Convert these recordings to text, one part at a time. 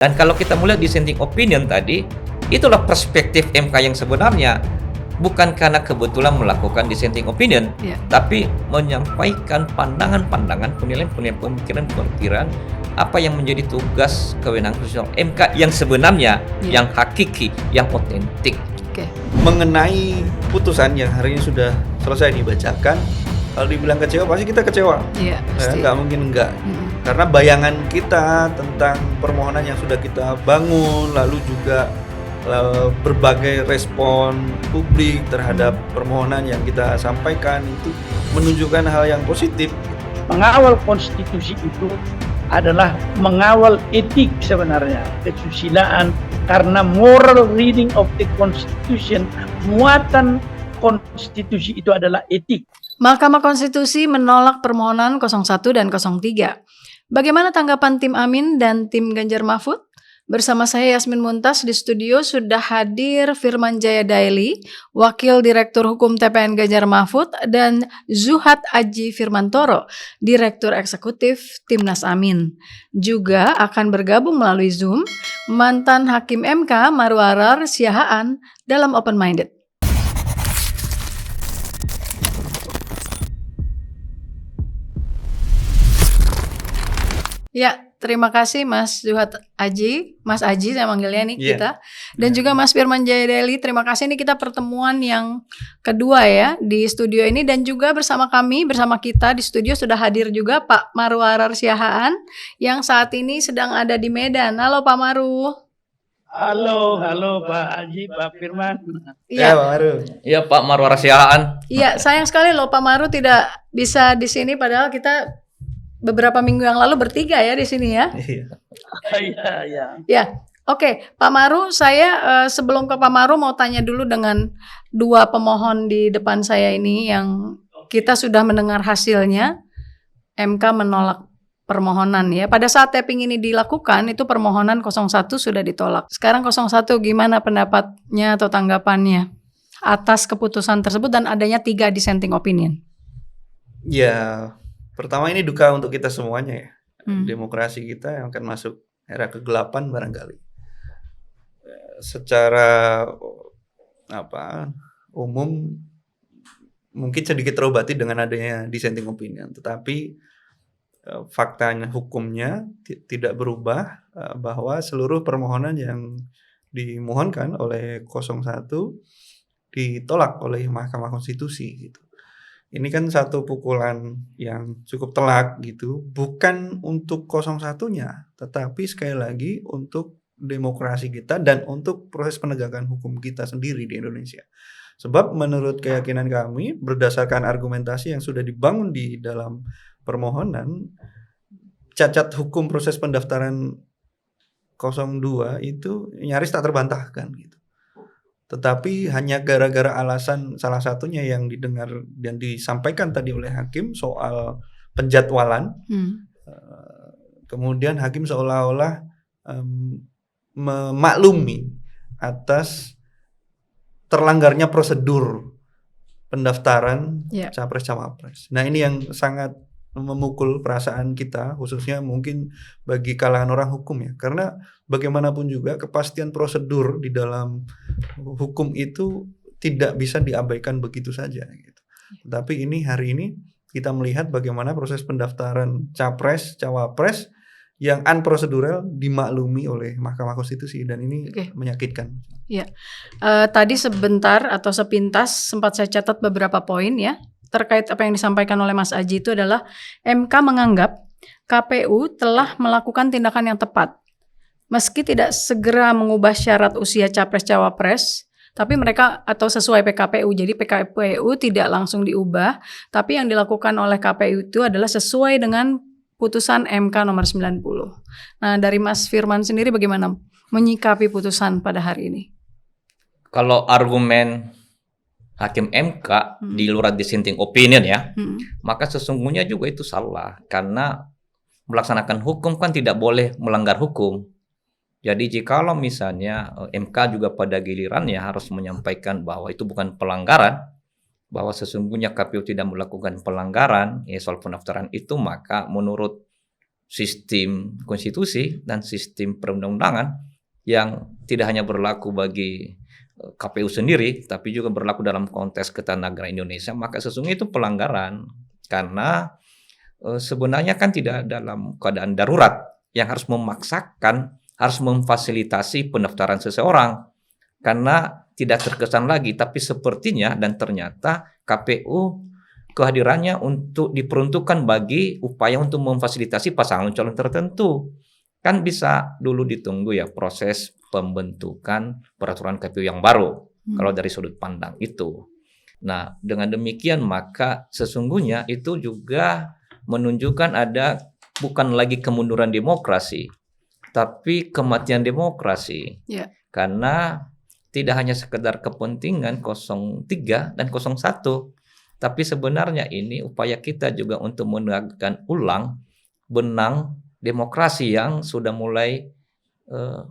Dan kalau kita melihat dissenting opinion tadi, itulah perspektif MK yang sebenarnya. Bukan karena kebetulan melakukan dissenting opinion, tapi menyampaikan pandangan-pandangan, penilaian-penilaian, pemikiran-pemikiran apa yang menjadi tugas kewenangan konstitusional MK yang sebenarnya, yang hakiki, yang otentik. Mengenai putusan yang hari ini sudah selesai dibacakan, kalau dibilang kecewa pasti kita kecewa. Nggak mungkin enggak. Karena bayangan kita tentang permohonan yang sudah kita bangun, lalu juga berbagai respon publik terhadap permohonan yang kita sampaikan itu menunjukkan hal yang positif. Mengawal konstitusi itu adalah mengawal etik sebenarnya, kesusilaan, karena moral reading of the constitution, muatan konstitusi itu adalah etik. Mahkamah Konstitusi menolak permohonan 01 dan 03. Bagaimana tanggapan tim Amin dan tim Ganjar Mahfud? Bersama saya Yasmin Muntas di studio sudah hadir Firman Jaya Daily, Wakil Direktur Hukum TPN Ganjar Mahfud, dan Zuhad Aji Firmantoro, Direktur Eksekutif Timnas Amin. Juga akan bergabung melalui Zoom mantan Hakim MK Marwarar Siahaan dalam Open Minded. Ya, terima kasih Mas Zuhad Aji, Mas Aji saya manggilnya nih kita. Dan juga Mas Firman Jaya Daily, terima kasih. Ini kita pertemuan yang kedua ya di studio ini. Dan juga bersama kita di studio sudah hadir juga Pak Marwarar Siahaan yang saat ini sedang ada di Medan. Halo Pak Maru. Halo Pak Aji, Pak Firman. Iya Pak Maru. Iya Pak Marwarar Siahaan. Iya, sayang sekali loh Pak Maru tidak bisa di sini padahal kita beberapa minggu yang lalu bertiga ya di sini ya. Iya. Ya, oke. Pak Maru, saya sebelum ke Pak Maru mau tanya dulu dengan dua pemohon di depan saya ini yang kita sudah mendengar hasilnya. MK menolak permohonan ya. Pada saat tapping ini dilakukan itu permohonan 01 sudah ditolak. Sekarang 01 gimana pendapatnya atau tanggapannya atas keputusan tersebut dan adanya 3 dissenting opinion? Ya, pertama ini duka untuk kita semuanya ya. Demokrasi kita yang akan masuk era kegelapan barangkali. Secara umum mungkin sedikit terobati dengan adanya dissenting opinion, tetapi faktanya hukumnya tidak berubah, bahwa seluruh permohonan yang dimohonkan oleh 01 ditolak oleh Mahkamah Konstitusi gitu. Ini kan satu pukulan yang cukup telak gitu, bukan untuk 01-nya, tetapi sekali lagi untuk demokrasi kita dan untuk proses penegakan hukum kita sendiri di Indonesia. Sebab menurut keyakinan kami, berdasarkan argumentasi yang sudah dibangun di dalam permohonan, cacat hukum proses pendaftaran 02 itu nyaris tak terbantahkan gitu. Tetapi hanya gara-gara alasan salah satunya yang didengar dan disampaikan tadi oleh hakim soal penjadwalan, kemudian hakim seolah-olah memaklumi atas terlanggarnya prosedur pendaftaran capres-cawapres. Nah, ini yang sangat memukul perasaan kita, khususnya mungkin bagi kalangan orang hukum ya, karena bagaimanapun juga kepastian prosedur di dalam hukum itu tidak bisa diabaikan begitu saja gitu. Tapi hari ini kita melihat bagaimana proses pendaftaran capres cawapres yang unprocedural dimaklumi oleh Mahkamah Konstitusi, dan ini menyakitkan. Ya, tadi sebentar atau sepintas sempat saya catat beberapa poin ya. Terkait apa yang disampaikan oleh Mas Aji itu adalah MK menganggap KPU telah melakukan tindakan yang tepat. Meski tidak segera mengubah syarat usia capres-cawapres, tapi mereka atau sesuai PKPU. Jadi PKPU tidak langsung diubah, tapi yang dilakukan oleh KPU itu adalah sesuai dengan putusan MK nomor 90. Nah, dari Mas Firman sendiri bagaimana menyikapi putusan pada hari ini? Kalau argumen Hakim MK di luar dissenting opinion ya, maka sesungguhnya juga itu salah, karena melaksanakan hukum kan tidak boleh melanggar hukum. Jadi jikalau misalnya MK juga pada gilirannya harus menyampaikan bahwa itu bukan pelanggaran, bahwa sesungguhnya KPU tidak melakukan pelanggaran soal pendaftaran itu, maka menurut sistem konstitusi dan sistem perundang-undangan yang tidak hanya berlaku bagi KPU sendiri, tapi juga berlaku dalam konteks ketatanegaraan Indonesia, maka sesungguhnya itu pelanggaran. Karena sebenarnya kan tidak dalam keadaan darurat yang harus memaksakan, harus memfasilitasi pendaftaran seseorang. Karena tidak terkesan lagi, tapi sepertinya dan ternyata KPU kehadirannya untuk diperuntukkan bagi upaya untuk memfasilitasi pasangan calon tertentu. Kan bisa dulu ditunggu ya proses pembentukan peraturan KPU yang baru, kalau dari sudut pandang itu. Nah, dengan demikian maka sesungguhnya itu juga menunjukkan ada bukan lagi kemunduran demokrasi, tapi kematian demokrasi. Ya. Karena tidak hanya sekedar kepentingan 03 dan 01, tapi sebenarnya ini upaya kita juga untuk menegakkan ulang benang demokrasi yang sudah mulai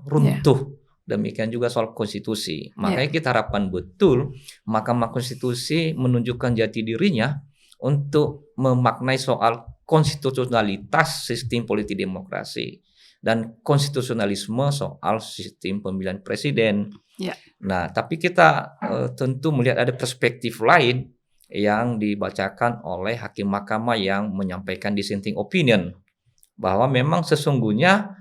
runtuh. Demikian juga soal konstitusi. Makanya kita harapkan betul Mahkamah Konstitusi menunjukkan jati dirinya untuk memaknai soal konstitusionalitas sistem politik demokrasi dan konstitusionalisme soal sistem pemilihan presiden. Ya. Nah, tapi kita tentu melihat ada perspektif lain yang dibacakan oleh hakim mahkamah yang menyampaikan dissenting opinion, bahwa memang sesungguhnya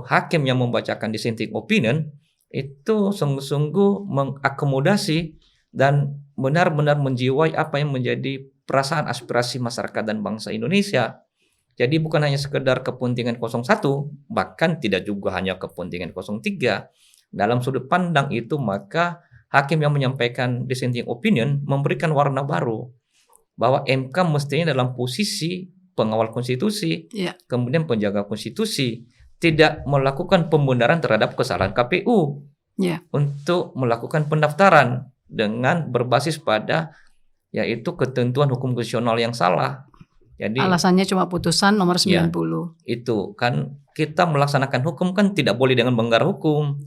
hakim yang membacakan dissenting opinion itu sungguh-sungguh mengakomodasi dan benar-benar menjiwai apa yang menjadi perasaan aspirasi masyarakat dan bangsa Indonesia. Jadi bukan hanya sekedar kepentingan 01, bahkan tidak juga hanya kepentingan 03. Dalam sudut pandang itu maka hakim yang menyampaikan dissenting opinion memberikan warna baru bahwa MK mestinya dalam posisi pengawal konstitusi, kemudian penjaga konstitusi, tidak melakukan pembenaran terhadap kesalahan KPU untuk melakukan pendaftaran dengan berbasis pada yaitu ketentuan hukum konstitusional yang salah. Jadi alasannya cuma putusan nomor 90. Itu kan kita melaksanakan hukum kan tidak boleh dengan melanggar hukum.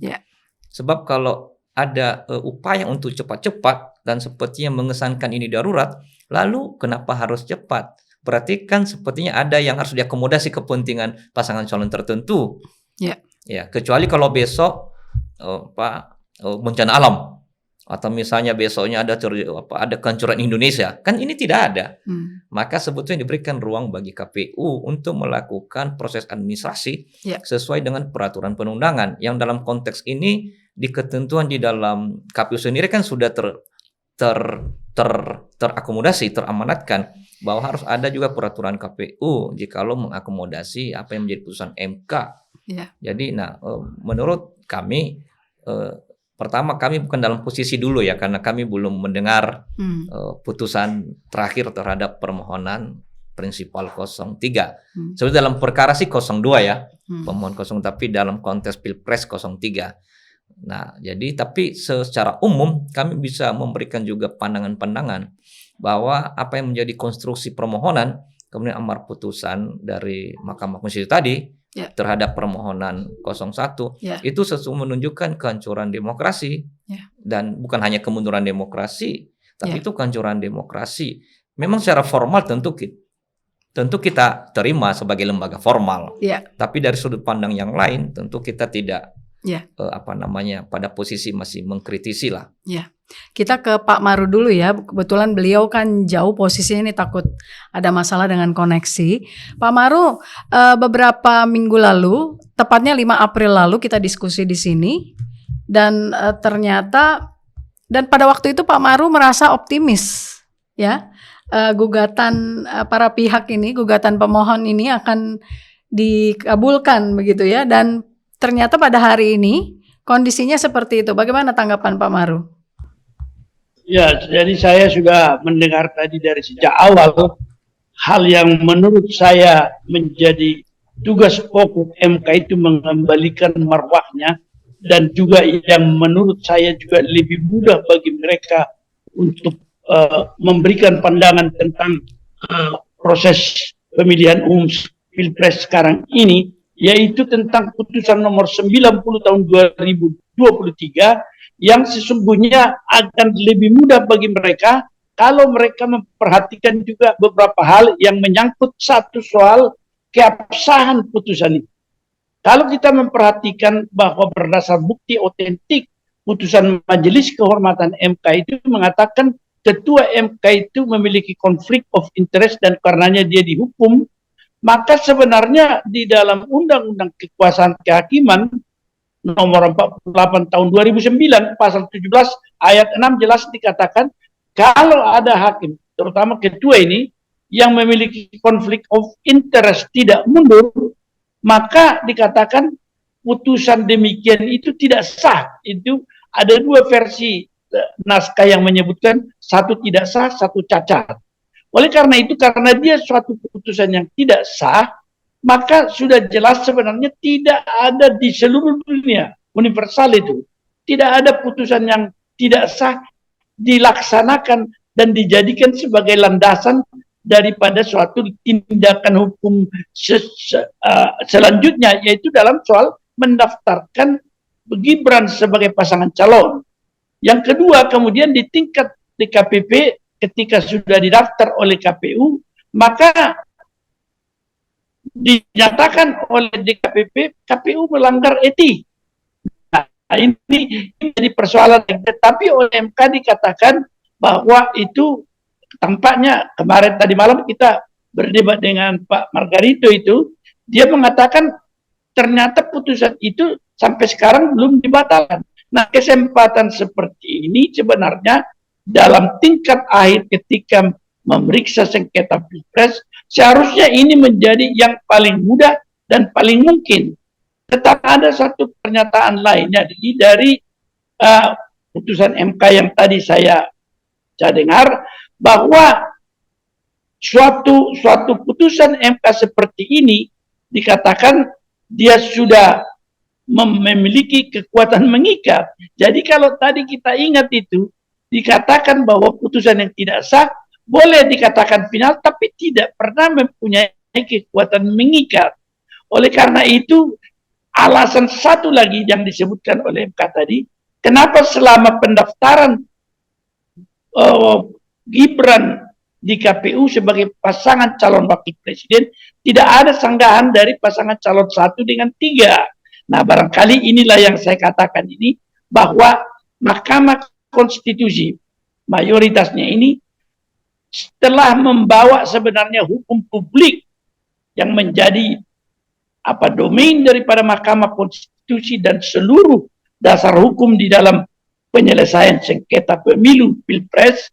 Sebab kalau ada upaya untuk cepat-cepat dan sepertinya mengesankan ini darurat, lalu kenapa harus cepat? Berarti kan sepertinya ada yang harus diakomodasi kepentingan pasangan calon tertentu. Ya, kecuali kalau besok bencana alam atau misalnya besoknya ada kehancuran Indonesia, kan ini tidak ada. Maka sebetulnya diberikan ruang bagi KPU untuk melakukan proses administrasi sesuai dengan peraturan perundangan yang dalam konteks ini di ketentuan di dalam KPU sendiri kan sudah terakomodasi, teramanatkan bahwa harus ada juga peraturan KPU jikalau mengakomodasi apa yang menjadi putusan MK. Jadi, menurut kami pertama kami bukan dalam posisi dulu ya, karena kami belum mendengar putusan terakhir terhadap permohonan prinsipal 03. Sebenarnya dalam perkara sih 02 ya, pemohon 0, tapi dalam konteks Pilpres 03. Nah, jadi tapi secara umum kami bisa memberikan juga pandangan-pandangan bahwa apa yang menjadi konstruksi permohonan kemudian amar putusan dari Mahkamah Konstitusi tadi terhadap permohonan 01 itu sesungguhnya menunjukkan kehancuran demokrasi dan bukan hanya kemunduran demokrasi, tapi itu kehancuran demokrasi. Memang secara formal tentu kita terima sebagai lembaga formal, tapi dari sudut pandang yang lain tentu kita tidak pada posisi masih mengkritisi lah. Kita ke Pak Maru dulu ya. Kebetulan beliau kan jauh posisinya, ini takut ada masalah dengan koneksi. Pak Maru, beberapa minggu lalu, tepatnya 5 April lalu kita diskusi di sini dan ternyata dan pada waktu itu Pak Maru merasa optimis ya. Gugatan para pihak ini, gugatan pemohon ini akan dikabulkan begitu ya, dan ternyata pada hari ini kondisinya seperti itu. Bagaimana tanggapan Pak Maru? Ya, jadi saya juga mendengar tadi dari sejak awal hal yang menurut saya menjadi tugas pokok MK itu mengembalikan marwahnya, dan juga yang menurut saya juga lebih mudah bagi mereka untuk memberikan pandangan tentang proses pemilihan umum Pilpres sekarang ini, yaitu tentang putusan nomor 90 tahun 2023 yang sesungguhnya akan lebih mudah bagi mereka kalau mereka memperhatikan juga beberapa hal yang menyangkut satu soal keabsahan putusan itu. Kalau kita memperhatikan bahwa berdasar bukti otentik, putusan Majelis Kehormatan MK itu mengatakan ketua MK itu memiliki konflik of interest dan karenanya dia dihukum, maka sebenarnya di dalam Undang-Undang Kekuasaan Kehakiman nomor 48 tahun 2009 pasal 17 ayat 6 jelas dikatakan kalau ada hakim, terutama ketua ini, yang memiliki konflik of interest tidak mundur, maka dikatakan putusan demikian itu tidak sah. Itu ada dua versi naskah yang menyebutkan, satu tidak sah, satu cacat. Oleh karena itu, karena dia suatu putusan yang tidak sah, maka sudah jelas sebenarnya tidak ada di seluruh dunia universal itu, tidak ada putusan yang tidak sah dilaksanakan dan dijadikan sebagai landasan daripada suatu tindakan hukum selanjutnya, yaitu dalam soal mendaftarkan Gibran sebagai pasangan calon. Yang kedua, kemudian di tingkat DKPP ketika sudah didaftar oleh KPU, maka dinyatakan oleh DKPP KPU melanggar etik. Nah, ini jadi persoalan, tetapi oleh MK dikatakan bahwa itu tampaknya kemarin tadi malam kita berdebat dengan Pak Margarito itu, dia mengatakan ternyata putusan itu sampai sekarang belum dibatalkan. Nah, kesempatan seperti ini sebenarnya dalam tingkat akhir ketika memeriksa sengketa Pilpres, seharusnya ini menjadi yang paling mudah dan paling mungkin. Tetapi ada satu pernyataan lainnya dari putusan MK yang tadi saya dengar, bahwa suatu putusan MK seperti ini dikatakan dia sudah memiliki kekuatan mengikat. Jadi kalau tadi kita ingat itu, dikatakan bahwa putusan yang tidak sah boleh dikatakan final, tapi tidak pernah mempunyai kekuatan mengikat. Oleh karena itu, alasan satu lagi yang disebutkan oleh MK tadi, kenapa selama pendaftaran Gibran di KPU sebagai pasangan calon wakil presiden tidak ada sanggahan dari pasangan calon 1 dengan 3. Nah, barangkali inilah yang saya katakan ini, bahwa Mahkamah Konstitusi mayoritasnya ini telah membawa sebenarnya hukum publik yang menjadi domain daripada Mahkamah Konstitusi dan seluruh dasar hukum di dalam penyelesaian sengketa pemilu Pilpres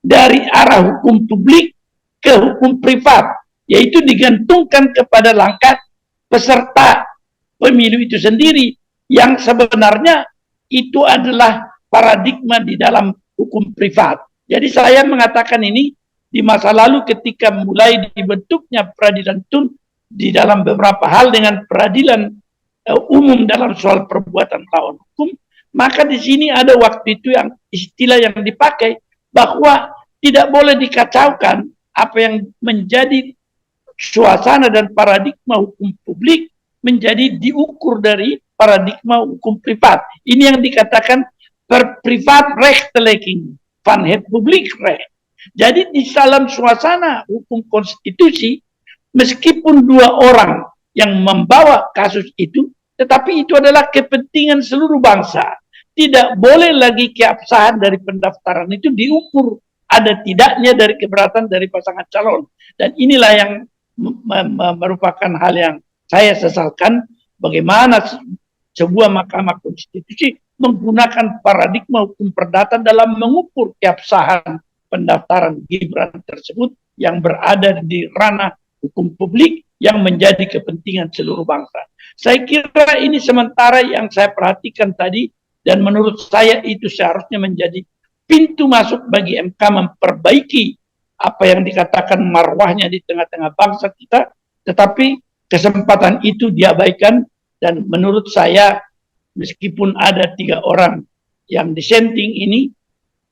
dari arah hukum publik ke hukum privat, yaitu digantungkan kepada langkah peserta pemilu itu sendiri, yang sebenarnya itu adalah paradigma di dalam hukum privat. Jadi saya mengatakan ini di masa lalu ketika mulai dibentuknya peradilan tun di dalam beberapa hal dengan peradilan umum dalam soal perbuatan melawan hukum, maka di sini ada waktu itu yang istilah yang dipakai bahwa tidak boleh dikacaukan apa yang menjadi suasana dan paradigma hukum publik menjadi diukur dari paradigma hukum privat. Ini yang dikatakan privat rechtelijking van het publiek recht. Jadi di dalam suasana hukum konstitusi, meskipun 2 orang yang membawa kasus itu, tetapi itu adalah kepentingan seluruh bangsa. Tidak boleh lagi keabsahan dari pendaftaran itu diukur ada tidaknya dari keberatan dari pasangan calon. Dan inilah yang merupakan hal yang saya sesalkan, bagaimana sebuah Mahkamah Konstitusi menggunakan paradigma hukum perdata dalam mengukur keabsahan pendaftaran Gibran tersebut yang berada di ranah hukum publik yang menjadi kepentingan seluruh bangsa. Saya kira ini sementara yang saya perhatikan tadi, dan menurut saya itu seharusnya menjadi pintu masuk bagi MK memperbaiki apa yang dikatakan marwahnya di tengah-tengah bangsa kita, tetapi kesempatan itu diabaikan. Dan menurut saya, meskipun ada 3 orang yang dissenting ini,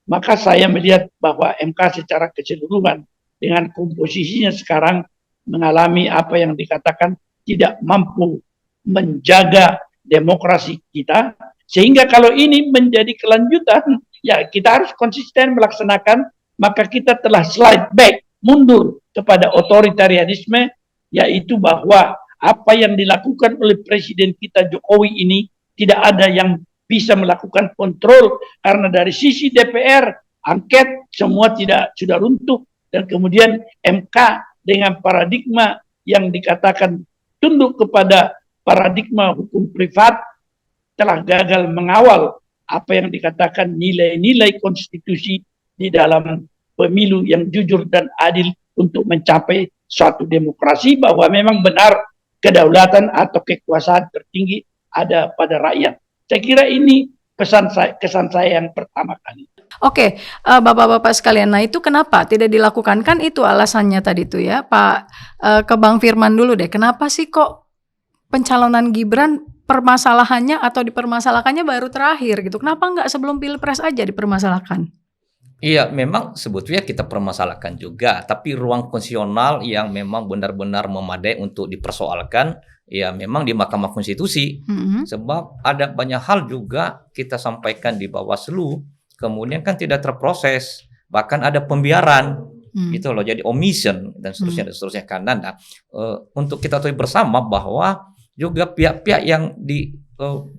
maka saya melihat bahwa MK secara keseluruhan dengan komposisinya sekarang mengalami apa yang dikatakan tidak mampu menjaga demokrasi kita, sehingga kalau ini menjadi kelanjutan, ya kita harus konsisten melaksanakan, maka kita telah slide back, mundur kepada otoritarianisme yaitu bahwa apa yang dilakukan oleh Presiden kita Jokowi ini tidak ada yang bisa melakukan kontrol, karena dari sisi DPR angket semua sudah runtuh, dan kemudian MK dengan paradigma yang dikatakan tunduk kepada paradigma hukum privat telah gagal mengawal apa yang dikatakan nilai-nilai konstitusi di dalam pemilu yang jujur dan adil untuk mencapai suatu demokrasi, bahwa memang benar kedaulatan atau kekuasaan tertinggi ada pada rakyat. Saya kira ini kesan saya yang pertama kali. Oke, Bapak-bapak sekalian, nah itu kenapa tidak dilakukan? Kan itu alasannya tadi tuh ya, Pak. Ke Bang Firman dulu deh, kenapa sih kok pencalonan Gibran permasalahannya atau dipermasalahkannya baru terakhir gitu? Kenapa nggak sebelum Pilpres aja dipermasalahkan? Iya, memang sebetulnya kita permasalahkan juga, tapi ruang konstitusional yang memang benar-benar memadai untuk dipersoalkan, ya memang di Mahkamah Konstitusi. Sebab ada banyak hal juga kita sampaikan di Bawaslu, kemudian kan tidak terproses, bahkan ada pembiaran, gitu loh, jadi omission dan seterusnya kanan. Nah, untuk kita tahu bersama bahwa juga pihak-pihak yang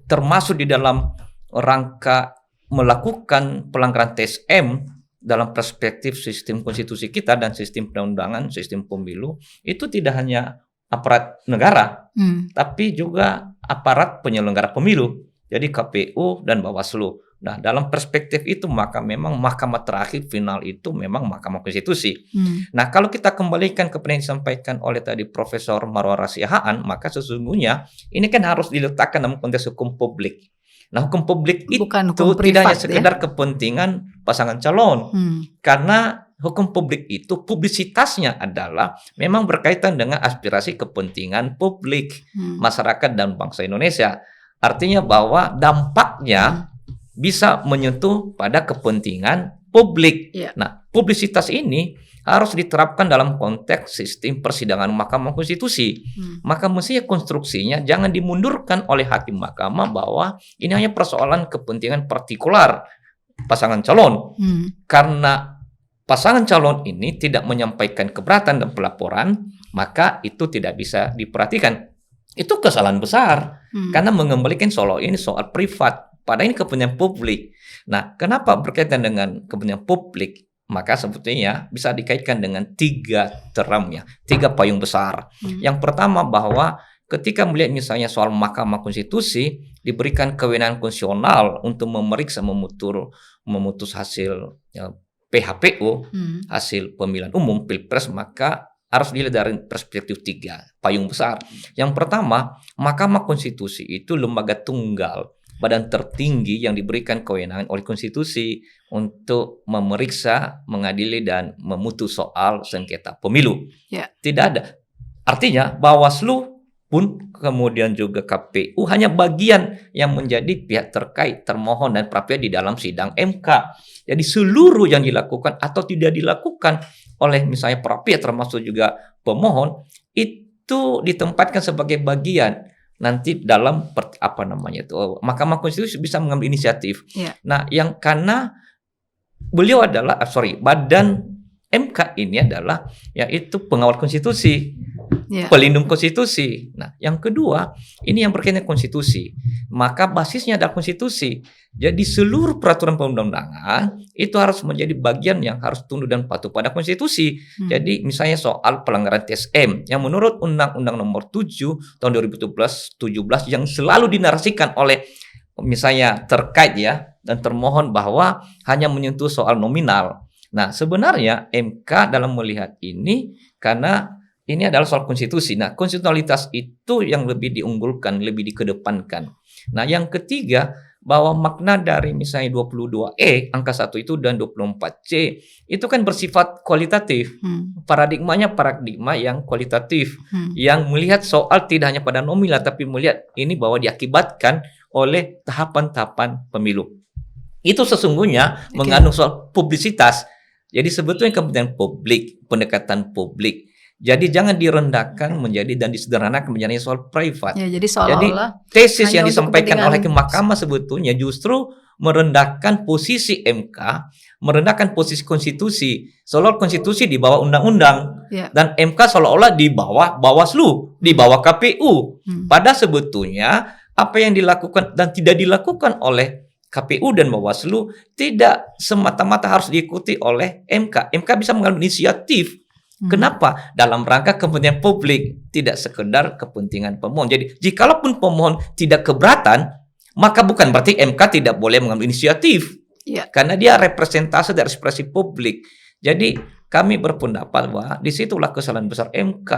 termasuk di dalam rangka melakukan pelanggaran TSM dalam perspektif sistem konstitusi kita dan sistem perundangan, sistem pemilu, itu tidak hanya aparat negara, tapi juga aparat penyelenggara pemilu, jadi KPU dan Bawaslu. Nah, dalam perspektif itu maka memang mahkamah terakhir final itu memang Mahkamah Konstitusi. Nah, kalau kita kembalikan kepada yang disampaikan oleh tadi Profesor Marwar Siahaan, maka sesungguhnya ini kan harus diletakkan dalam konteks hukum publik. Nah, hukum publik Bukan itu hukum tidak hanya privat, sekedar kepentingan pasangan calon. Karena hukum publik itu publisitasnya adalah memang berkaitan dengan aspirasi kepentingan publik masyarakat dan bangsa Indonesia. Artinya bahwa dampaknya bisa menyentuh pada kepentingan publik. Nah, publisitas ini harus diterapkan dalam konteks sistem persidangan Mahkamah Konstitusi. Maka mestinya konstruksinya jangan dimundurkan oleh hakim mahkamah bahwa ini hanya persoalan kepentingan partikular pasangan calon. Karena pasangan calon ini tidak menyampaikan keberatan dan pelaporan, maka itu tidak bisa diperhatikan. Itu kesalahan besar, karena mengembalikan soal ini soal privat, padahal ini kepentingan publik. Nah, kenapa berkaitan dengan kepentingan publik? Maka sebetulnya bisa dikaitkan dengan 3 term, 3 payung besar. Yang pertama bahwa ketika melihat misalnya soal Mahkamah Konstitusi diberikan kewenangan konstitusional untuk memeriksa memutus hasil PHPU, hasil pemilihan umum Pilpres, maka harus dilihat dari perspektif 3 payung besar. Yang pertama, Mahkamah Konstitusi itu lembaga tunggal, badan tertinggi yang diberikan kewenangan oleh konstitusi untuk memeriksa, mengadili, dan memutus soal sengketa pemilu. Tidak ada. Artinya Bawaslu pun kemudian juga KPU hanya bagian yang menjadi pihak terkait, termohon dan pra-peradilan di dalam sidang MK. Jadi seluruh yang dilakukan atau tidak dilakukan oleh misalnya pra-peradilan termasuk juga pemohon itu ditempatkan sebagai bagian nanti dalam Mahkamah Konstitusi bisa mengambil inisiatif. Nah, yang karena beliau adalah badan MK ini adalah yaitu pengawal konstitusi, pelindung konstitusi. Nah, yang kedua ini yang berkaitan konstitusi, maka basisnya adalah konstitusi. Jadi seluruh peraturan perundang-undangan itu harus menjadi bagian yang harus tunduk dan patuh pada konstitusi. Jadi misalnya soal pelanggaran TSM yang menurut Undang-Undang Nomor 7 tahun 2017 yang selalu dinarasikan oleh misalnya terkait dan termohon bahwa hanya menyentuh soal nominal. Nah, sebenarnya MK dalam melihat ini karena ini adalah soal konstitusi. Nah, konstitusionalitas itu yang lebih diunggulkan, lebih dikedepankan. Nah, yang ketiga bahwa makna dari misalnya 22E angka 1 itu dan 24C itu kan bersifat kualitatif. Paradigmanya paradigma yang kualitatif, yang melihat soal tidak hanya pada nominal tapi melihat ini bahwa diakibatkan oleh tahapan-tahapan pemilu. Itu sesungguhnya mengandung soal publisitas. Jadi sebetulnya kepentingan publik, pendekatan publik. Jadi jangan direndahkan menjadi dan disederhanakan menjadi soal privat. Jadi seolah-olah tesis yang disampaikan oleh Hakim Mahkamah sebetulnya justru merendahkan posisi MK, merendahkan posisi konstitusi. Seolah konstitusi di bawah undang-undang dan MK seolah-olah di bawah Bawaslu, di bawah KPU. Padahal sebetulnya apa yang dilakukan dan tidak dilakukan oleh KPU dan Bawaslu tidak semata-mata harus diikuti oleh MK. MK bisa mengambil inisiatif. Kenapa? Dalam rangka kepentingan publik, tidak sekedar kepentingan pemohon. Jadi, jikalaupun pemohon tidak keberatan, maka bukan berarti MK tidak boleh mengambil inisiatif. Karena dia representasi dari ekspresi publik. Jadi, kami berpendapat bahwa disitulah kesalahan besar MK.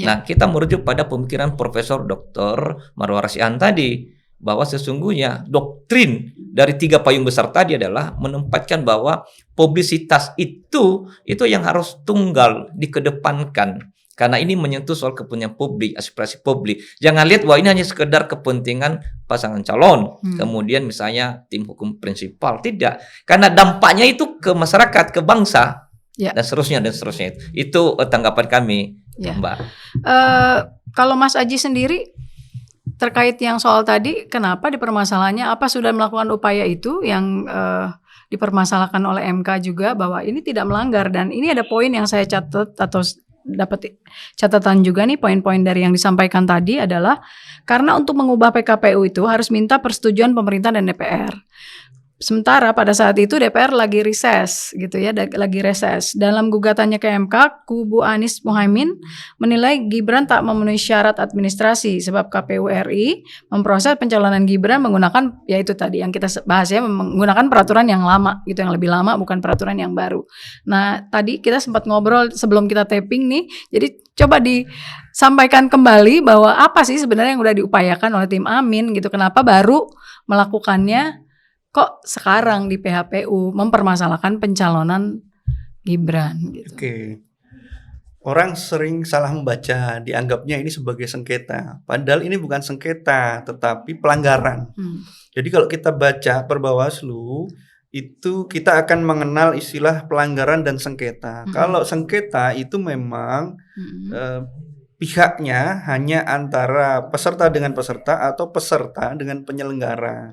Nah, kita merujuk pada pemikiran Profesor Dr. Marwar Rasihan tadi, bahwa sesungguhnya doktrin dari 3 payung besar tadi adalah menempatkan bahwa publisitas itu yang harus tunggal dikedepankan. Karena ini menyentuh soal kepentingan publik, aspirasi publik. Jangan lihat bahwa ini hanya sekedar kepentingan pasangan calon. Kemudian misalnya tim hukum prinsipal. Tidak. Karena dampaknya itu ke masyarakat, ke bangsa. Dan seterusnya. Itu tanggapan kami, Mbak. Kalau Mas Aji sendiri, terkait yang soal tadi, kenapa dipermasalahannya? Apa sudah melakukan upaya itu yang dipermasalahkan oleh MK juga bahwa ini tidak melanggar? Dan ini ada poin yang saya catat atau dapat catatan juga nih, poin-poin dari yang disampaikan tadi adalah karena untuk mengubah PKPU itu harus minta persetujuan pemerintah dan DPR. Sementara pada saat itu DPR lagi reses gitu ya, lagi reses. Dalam gugatannya ke MK, kubu Anies Mohaimin menilai Gibran tak memenuhi syarat administrasi sebab KPU RI memproses pencalonan Gibran menggunakan, yaitu tadi yang kita bahas ya, menggunakan peraturan yang lama gitu, yang lebih lama, bukan peraturan yang baru. Nah, tadi kita sempat ngobrol sebelum kita taping nih, jadi coba disampaikan kembali bahwa apa sih sebenarnya yang udah diupayakan oleh tim Amin gitu, kenapa baru melakukannya kok sekarang di PHPU mempermasalahkan pencalonan Gibran gitu. Oke. Orang sering salah membaca, dianggapnya ini sebagai sengketa. Padahal ini bukan sengketa, tetapi pelanggaran. Jadi kalau kita baca per Bawaslu, itu kita akan mengenal istilah pelanggaran dan sengketa. Kalau sengketa itu memang pihaknya hanya antara peserta dengan peserta atau peserta dengan penyelenggara.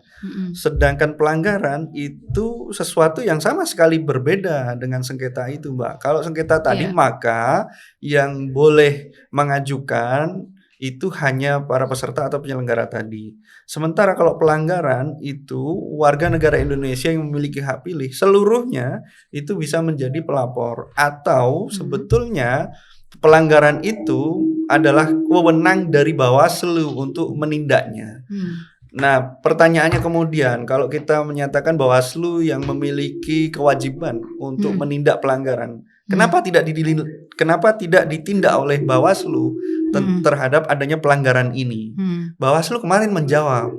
Sedangkan pelanggaran itu sesuatu yang sama sekali berbeda dengan sengketa itu, Mbak. Kalau sengketa tadi maka yang boleh mengajukan itu hanya para peserta atau penyelenggara tadi. Sementara kalau pelanggaran itu warga negara Indonesia yang memiliki hak pilih seluruhnya itu bisa menjadi pelapor, atau sebetulnya pelanggaran itu adalah wewenang dari Bawaslu untuk menindaknya. Nah, pertanyaannya kemudian, kalau kita menyatakan Bawaslu yang memiliki kewajiban untuk menindak pelanggaran, kenapa tidak ditindak oleh Bawaslu terhadap adanya pelanggaran ini? Bawaslu kemarin menjawab,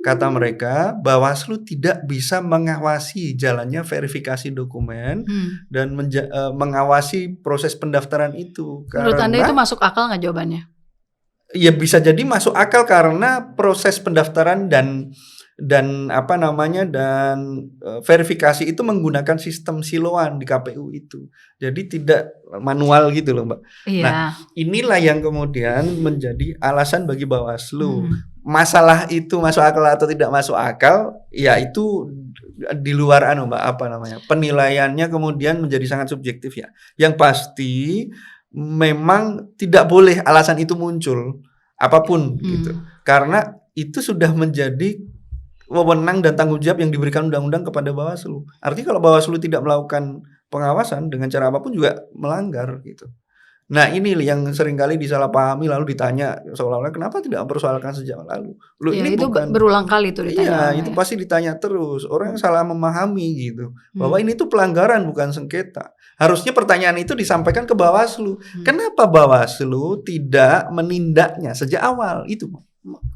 kata mereka, Bawaslu tidak bisa mengawasi jalannya verifikasi dokumen dan mengawasi proses pendaftaran itu. Menurut Anda itu masuk akal nggak jawabannya? Ya bisa jadi masuk akal karena proses pendaftaran dan verifikasi itu menggunakan sistem siloan di KPU itu. Jadi tidak manual gitu loh, Mbak. Nah, inilah yang kemudian menjadi alasan bagi Bawaslu. Masalah itu masuk akal atau tidak masuk akal, ya itu di luar Mbak, penilaiannya kemudian menjadi sangat subjektif ya. Yang pasti memang tidak boleh alasan itu muncul apapun gitu. Karena itu sudah menjadi wewenang dan tanggung jawab yang diberikan undang-undang kepada Bawaslu. Artinya kalau Bawaslu tidak melakukan pengawasan dengan cara apapun juga melanggar gitu. Nah, ini yang seringkali disalahpahami lalu ditanya seolah-olah kenapa tidak mempersoalkan sejak lalu. Ini itu bukan, berulang kali itu ditanya. Iya, itu pasti ditanya terus. Orang yang salah memahami gitu. Bahwa ini tuh pelanggaran bukan sengketa. Harusnya pertanyaan itu disampaikan ke Bawaslu. Kenapa Bawaslu tidak menindaknya sejak awal itu?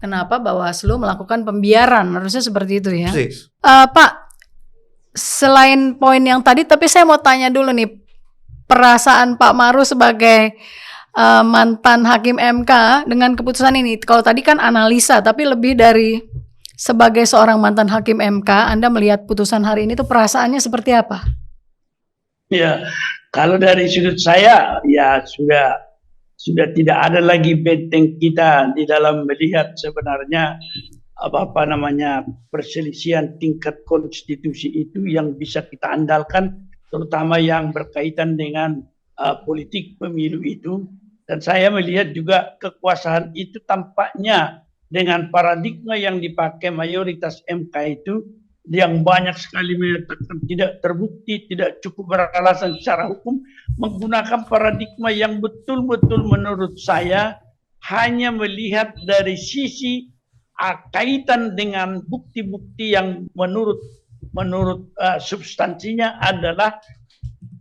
Kenapa Bawaslu melakukan pembiaran? Harusnya seperti itu ya. Pak, selain poin yang tadi, tapi saya mau tanya dulu nih, perasaan Pak Maru sebagai mantan hakim MK dengan keputusan ini. Kalau tadi kan analisa, tapi lebih dari sebagai seorang mantan hakim MK, Anda melihat putusan hari ini tuh perasaannya seperti apa? Ya, kalau dari sudut saya ya sudah tidak ada lagi benteng kita di dalam melihat sebenarnya perselisihan tingkat konstitusi itu yang bisa kita andalkan, terutama yang berkaitan dengan politik pemilu itu. Dan saya melihat juga kekuasaan itu tampaknya dengan paradigma yang dipakai mayoritas MK itu, yang banyak sekali menyatakan tidak terbukti, tidak cukup beralasan secara hukum, menggunakan paradigma yang betul-betul menurut saya hanya melihat dari sisi kaitan dengan bukti-bukti yang menurut substansinya adalah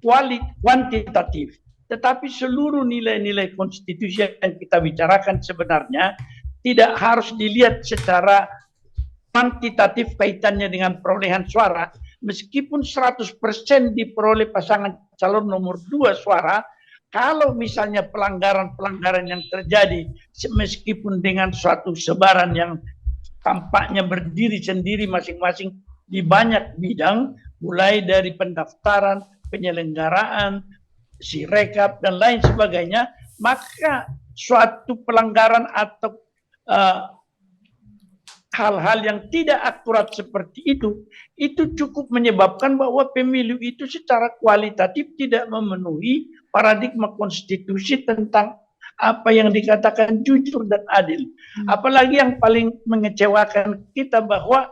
kuantitatif. Tetapi seluruh nilai-nilai konstitusi yang kita bicarakan sebenarnya tidak harus dilihat secara kuantitatif kaitannya dengan perolehan suara. Meskipun 100% diperoleh pasangan calon nomor 2 suara, kalau misalnya pelanggaran-pelanggaran yang terjadi, meskipun dengan suatu sebaran yang tampaknya berdiri sendiri masing-masing di banyak bidang, mulai dari pendaftaran, penyelenggaraan, sirekap, dan lain sebagainya, maka suatu pelanggaran atau hal-hal yang tidak akurat seperti itu cukup menyebabkan bahwa pemilu itu secara kualitatif tidak memenuhi paradigma konstitusi tentang apa yang dikatakan jujur dan adil. Apalagi yang paling mengecewakan kita bahwa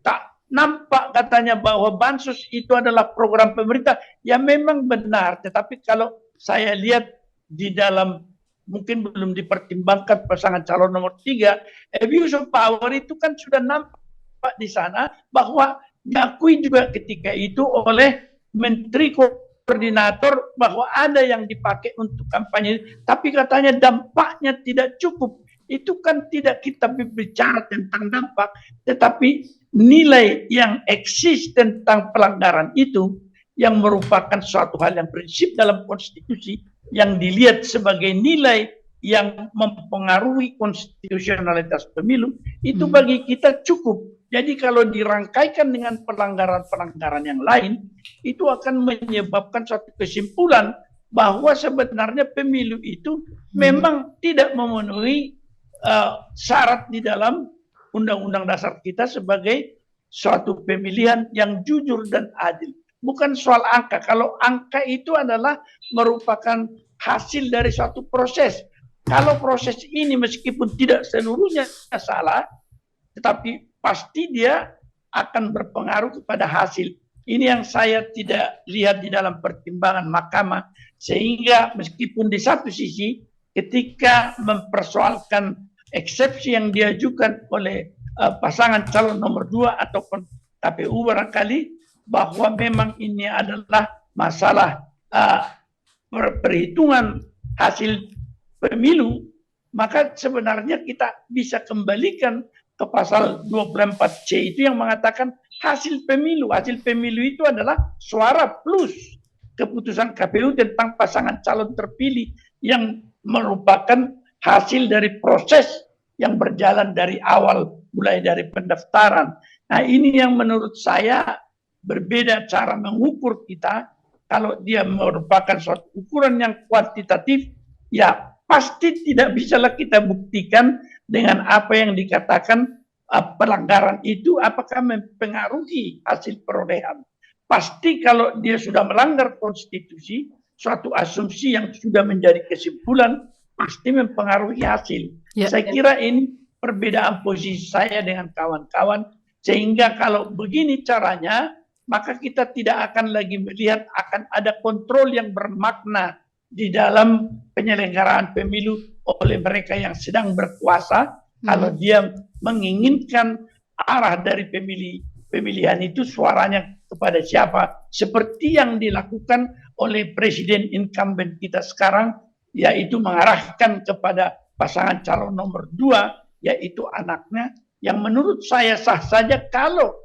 tak nampak katanya bahwa bansos itu adalah program pemerintah. Ya memang benar, tetapi kalau saya lihat di dalam, mungkin belum dipertimbangkan pasangan calon nomor 3, abuse of power itu kan sudah nampak di sana, bahwa diakui juga ketika itu oleh Menteri Koordinator bahwa ada yang dipakai untuk kampanye, tapi katanya dampaknya tidak cukup. Itu kan tidak kita bicara tentang dampak, tetapi nilai yang eksis tentang pelanggaran itu, yang merupakan suatu hal yang prinsip dalam konstitusi, yang dilihat sebagai nilai yang mempengaruhi konstitusionalitas pemilu, itu bagi kita cukup. Jadi kalau dirangkaikan dengan pelanggaran-pelanggaran yang lain, itu akan menyebabkan suatu kesimpulan bahwa sebenarnya pemilu itu memang tidak memenuhi syarat di dalam Undang-Undang Dasar kita sebagai suatu pemilihan yang jujur dan adil. Bukan soal angka. Kalau angka itu adalah merupakan hasil dari suatu proses. Kalau proses ini meskipun tidak seluruhnya salah, tetapi pasti dia akan berpengaruh kepada hasil. Ini yang saya tidak lihat di dalam pertimbangan mahkamah. Sehingga meskipun di satu sisi ketika mempersoalkan eksepsi yang diajukan oleh pasangan calon nomor 2 ataupun KPU barangkali, bahwa memang ini adalah masalah perhitungan hasil pemilu, maka sebenarnya kita bisa kembalikan ke pasal 24C itu yang mengatakan hasil pemilu. Hasil pemilu itu adalah suara plus keputusan KPU tentang pasangan calon terpilih yang merupakan hasil dari proses yang berjalan dari awal, mulai dari pendaftaran. Nah, ini yang menurut saya berbeda cara mengukur kita. Kalau dia merupakan suatu ukuran yang kuantitatif, ya pasti tidak bisalah kita buktikan dengan apa yang dikatakan pelanggaran itu apakah mempengaruhi hasil perolehan. Pasti kalau dia sudah melanggar konstitusi, suatu asumsi yang sudah menjadi kesimpulan pasti mempengaruhi hasil. Ya. Saya kira ini perbedaan posisi saya dengan kawan-kawan, sehingga kalau begini caranya, maka kita tidak akan lagi melihat akan ada kontrol yang bermakna di dalam penyelenggaraan pemilu oleh mereka yang sedang berkuasa. Kalau dia menginginkan arah dari pemilihan itu suaranya kepada siapa, seperti yang dilakukan oleh presiden incumbent kita sekarang, yaitu mengarahkan kepada pasangan calon nomor 2, yaitu anaknya, yang menurut saya sah saja kalau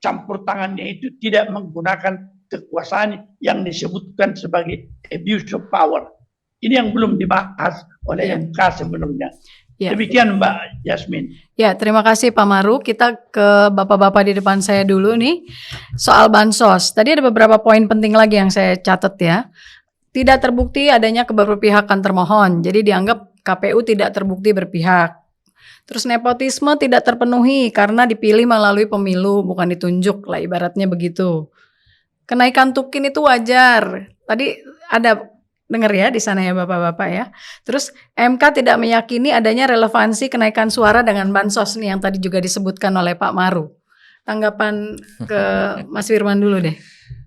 campur tangannya itu tidak menggunakan kekuasaan yang disebutkan sebagai abuse of power. Ini yang belum dibahas oleh MK sebelumnya. Ya. Demikian Mbak Yasmin. Ya, terima kasih Pak Maru. Kita ke bapak-bapak di depan saya dulu nih. Soal bansos. Tadi ada beberapa poin penting lagi yang saya catat ya. Tidak terbukti adanya keberpihakan termohon. Jadi dianggap KPU tidak terbukti berpihak. Terus nepotisme tidak terpenuhi karena dipilih melalui pemilu, bukan ditunjuk lah ibaratnya begitu. Kenaikan tukin itu wajar. Tadi ada dengar ya di sana ya Bapak-bapak ya. Terus MK tidak meyakini adanya relevansi kenaikan suara dengan bansos nih yang tadi juga disebutkan oleh Pak Maru. Tanggapan ke Mas Firman dulu deh.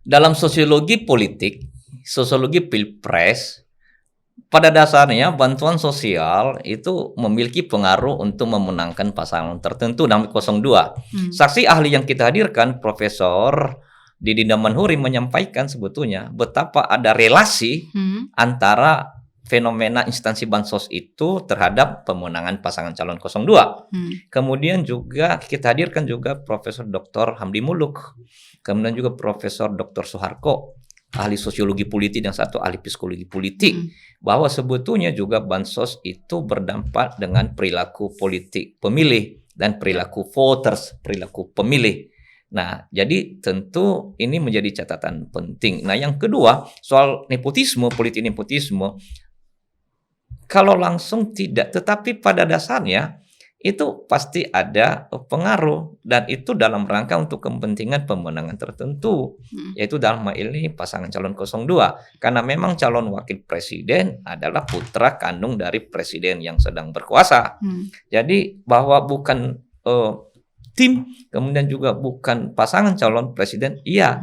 Dalam sosiologi politik, sosiologi pilpres, pada dasarnya bantuan sosial itu memiliki pengaruh untuk memenangkan pasangan tertentu dalam 02. Saksi ahli yang kita hadirkan, Profesor Didi Damanhuri menyampaikan sebetulnya betapa ada relasi antara fenomena instansi bansos itu terhadap pemenangan pasangan calon 02. Kemudian juga kita hadirkan juga Profesor Dr. Hamdi Muluk, kemudian juga Profesor Dr. Soeharko, ahli sosiologi politik dan satu ahli psikologi politik, bahwa sebetulnya juga bansos itu berdampak dengan perilaku politik pemilih dan perilaku voters, perilaku pemilih. Nah, jadi tentu ini menjadi catatan penting. Nah, yang kedua, soal nepotisme, politik nepotisme, kalau langsung tidak, tetapi pada dasarnya itu pasti ada pengaruh, dan itu dalam rangka untuk kepentingan pemenangan tertentu, yaitu dalam hal ini pasangan calon 02, karena memang calon wakil presiden adalah putra kandung dari presiden yang sedang berkuasa. Jadi bahwa bukan tim, kemudian juga bukan pasangan calon presiden, iya,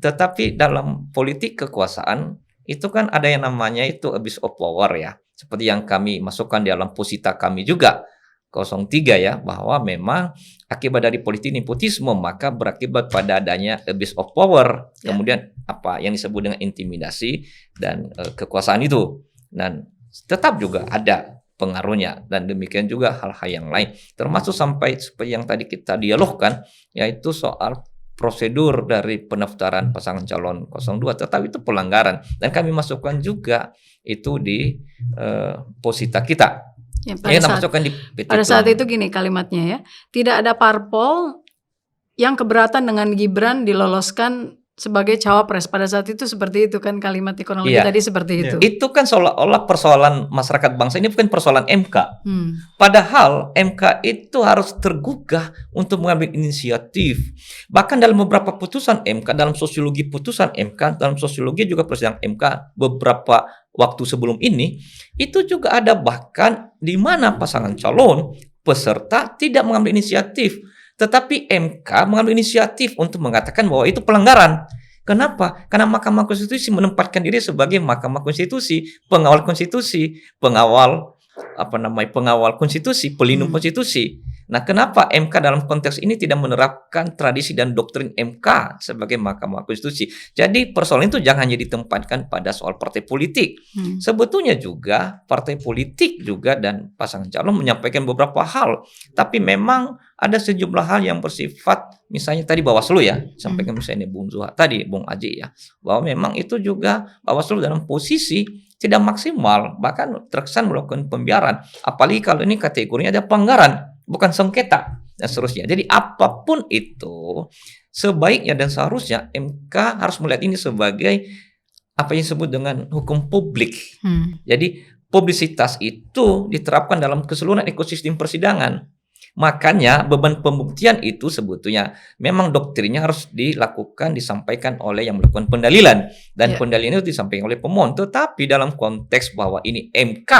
tetapi dalam politik kekuasaan itu kan ada yang namanya itu abuse of power ya, seperti yang kami masukkan di dalam posita kami juga 03 ya, bahwa memang akibat dari politik nepotisme maka berakibat pada adanya abuse of power, kemudian apa yang disebut dengan intimidasi dan kekuasaan itu, dan tetap juga ada pengaruhnya, dan demikian juga hal-hal yang lain, termasuk sampai seperti yang tadi kita dialogkan, yaitu soal prosedur dari pendaftaran pasangan calon 02, tetapi itu pelanggaran, dan kami masukkan juga itu di posita kita. Ya, pada saat itu gini kalimatnya ya, tidak ada parpol yang keberatan dengan Gibran diloloskan sebagai cawapres. Pada saat itu seperti itu kan kalimat kronologi tadi seperti itu. Itu kan seolah-olah persoalan masyarakat bangsa, ini bukan persoalan MK. Padahal MK itu harus tergugah untuk mengambil inisiatif. Bahkan dalam beberapa putusan MK, dalam sosiologi putusan MK, dalam sosiologi juga persidangan MK beberapa waktu sebelum ini, itu juga ada bahkan di mana pasangan calon peserta tidak mengambil inisiatif, tetapi MK mengambil inisiatif untuk mengatakan bahwa itu pelanggaran. Kenapa? Karena Mahkamah Konstitusi menempatkan diri sebagai Mahkamah Konstitusi, pengawal konstitusi, pengawal konstitusi, pelindung konstitusi. Nah, kenapa MK dalam konteks ini tidak menerapkan tradisi dan doktrin MK sebagai Mahkamah Konstitusi? Jadi persoalan itu jangan hanya ditempatkan pada soal partai politik. Sebetulnya juga partai politik juga dan pasangan calon menyampaikan beberapa hal, tapi memang ada sejumlah hal yang bersifat, misalnya tadi Bawaslu ya, sampaikan misalnya Bung Zuha tadi, Bung Aji ya, bahwa memang itu juga Bawaslu dalam posisi tidak maksimal, bahkan terkesan melakukan pembiaran, apalagi kalau ini kategorinya ada pelanggaran, bukan sengketa dan seterusnya. Jadi apapun itu sebaiknya dan seharusnya MK harus melihat ini sebagai apa yang disebut dengan hukum publik. Jadi publisitas itu diterapkan dalam keseluruhan ekosistem persidangan. Makanya beban pembuktian itu sebetulnya memang doktrinnya harus dilakukan, disampaikan oleh yang melakukan pendalilan, dan pendalilan itu disampaikan oleh pemohon. Tetapi dalam konteks bahwa ini MK,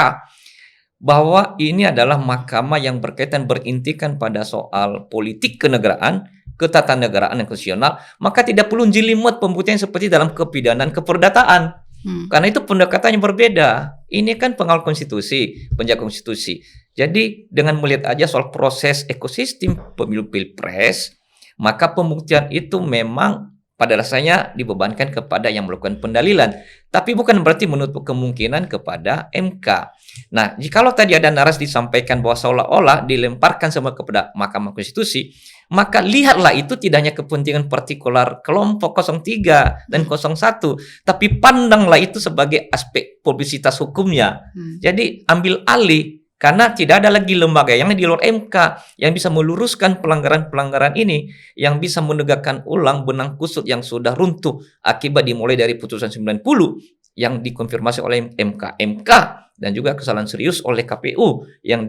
bahwa ini adalah mahkamah yang berkaitan berintikan pada soal politik kenegaraan, ketatanegaraan dan konstitusional, maka tidak perlu jelimet pembuktian seperti dalam kepidanaan keperdataan. Karena itu pendekatannya berbeda. Ini kan pengawal konstitusi, penjaga konstitusi. Jadi dengan melihat aja soal proses ekosistem pemilu pilpres, maka pembuktian itu memang pada dasarnya dibebankan kepada yang melakukan pendalilan, tapi bukan berarti menutup kemungkinan kepada MK. Nah, jikalau tadi ada narasi disampaikan bahwa seolah-olah dilemparkan semua kepada Mahkamah Konstitusi, maka lihatlah itu tidak hanya kepentingan partikular kelompok 03 dan 01, tapi pandanglah itu sebagai aspek publisitas hukumnya. Jadi ambil alih, karena tidak ada lagi lembaga yang di luar MK yang bisa meluruskan pelanggaran-pelanggaran ini, yang bisa menegakkan ulang benang kusut yang sudah runtuh akibat dimulai dari putusan 90 yang dikonfirmasi oleh MK dan juga kesalahan serius oleh KPU yang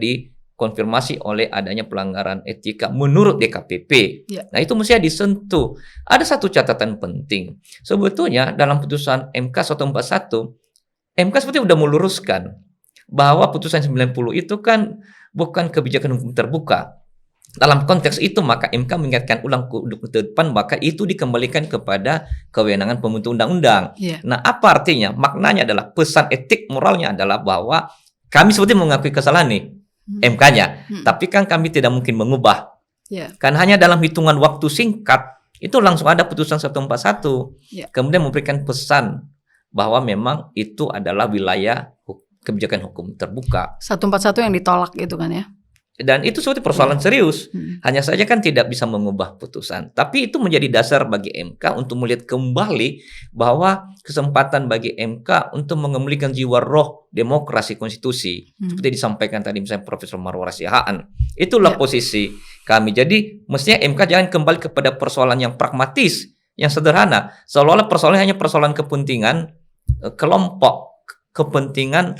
konfirmasi oleh adanya pelanggaran etika menurut DKPP. Ya. Nah, itu mesti disentuh. Ada satu catatan penting. Sebetulnya dalam putusan MK 141, MK seperti sudah meluruskan bahwa putusan 90 itu kan bukan kebijakan hukum terbuka. Dalam konteks itu maka MK mengingatkan ulang ke depan maka itu dikembalikan kepada kewenangan pembentuk undang-undang. Yeah. Nah, apa artinya? Maknanya adalah pesan etik moralnya adalah bahwa kami seperti mengakui kesalahan nih MK-nya, tapi kan kami tidak mungkin mengubah. Yeah. Kan hanya dalam hitungan waktu singkat itu langsung ada putusan 141. Yeah. Kemudian memberikan pesan bahwa memang itu adalah wilayah kebijakan hukum terbuka. 141 yang ditolak gitu kan ya. Dan itu seperti persoalan serius. Hanya saja kan tidak bisa mengubah putusan. Tapi itu menjadi dasar bagi MK untuk melihat kembali bahwa kesempatan bagi MK untuk mengembalikan jiwa roh demokrasi konstitusi. Seperti disampaikan tadi misalnya Profesor Marwar Siahaan. Itulah posisi kami. Jadi mestinya MK jangan kembali kepada persoalan yang pragmatis, yang sederhana. Seolah-olah persoalan hanya persoalan kepentingan kelompok, kepentingan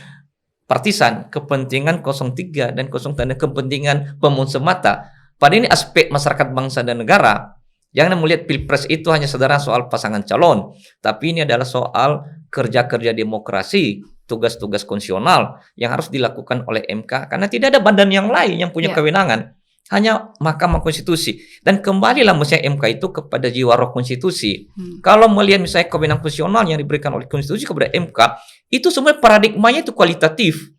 partisan, kepentingan 03 dan 03, kepentingan pemohon semata. Pada ini aspek masyarakat bangsa dan negara. Jangan melihat pilpres itu hanya sederhana soal pasangan calon, tapi ini adalah soal kerja-kerja demokrasi, tugas-tugas konstitusional yang harus dilakukan oleh MK karena tidak ada badan yang lain yang punya kewenangan. Hanya Mahkamah Konstitusi. Dan kembalilah mestinya MK itu kepada jiwa roh konstitusi. Kalau melihat misalnya kewenangan konstitusional yang diberikan oleh konstitusi kepada MK, itu semua paradigmanya itu kualitatif.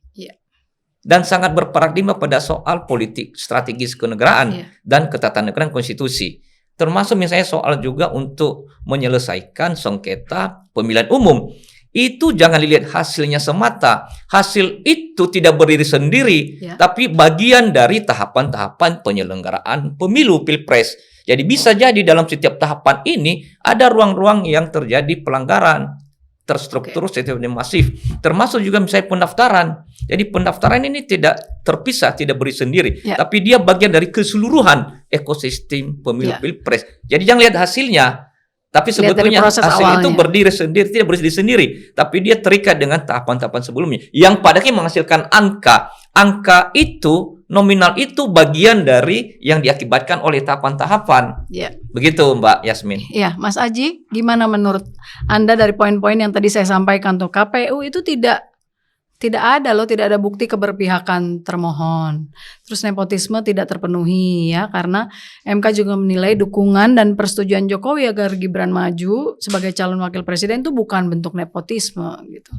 Dan sangat berparadigma pada soal politik strategis kenegaraan dan ketatanegaraan konstitusi. Termasuk misalnya soal juga untuk menyelesaikan sengketa pemilihan umum. Itu jangan dilihat hasilnya semata. Hasil itu tidak berdiri sendiri, tapi bagian dari tahapan-tahapan penyelenggaraan pemilu pilpres. Jadi bisa jadi dalam setiap tahapan ini ada ruang-ruang yang terjadi pelanggaran terstruktur, masif. Termasuk juga misalnya pendaftaran. Jadi pendaftaran ini tidak terpisah, tidak berdiri sendiri, tapi dia bagian dari keseluruhan ekosistem pemilu pilpres. Jadi jangan lihat hasilnya. Tapi sebetulnya hasil itu berdiri sendiri, tidak berdiri sendiri. Tapi dia terikat dengan tahapan-tahapan sebelumnya. Yang padanya menghasilkan angka. Angka itu, nominal itu bagian dari yang diakibatkan oleh tahapan-tahapan. Begitu Mbak Yasmin. Iya, Mas Aji, gimana menurut Anda dari poin-poin yang tadi saya sampaikan tuh? KPU itu tidak ada bukti keberpihakan termohon. Terus nepotisme tidak terpenuhi ya, karena MK juga menilai dukungan dan persetujuan Jokowi agar Gibran maju sebagai calon wakil presiden itu bukan bentuk nepotisme gitu.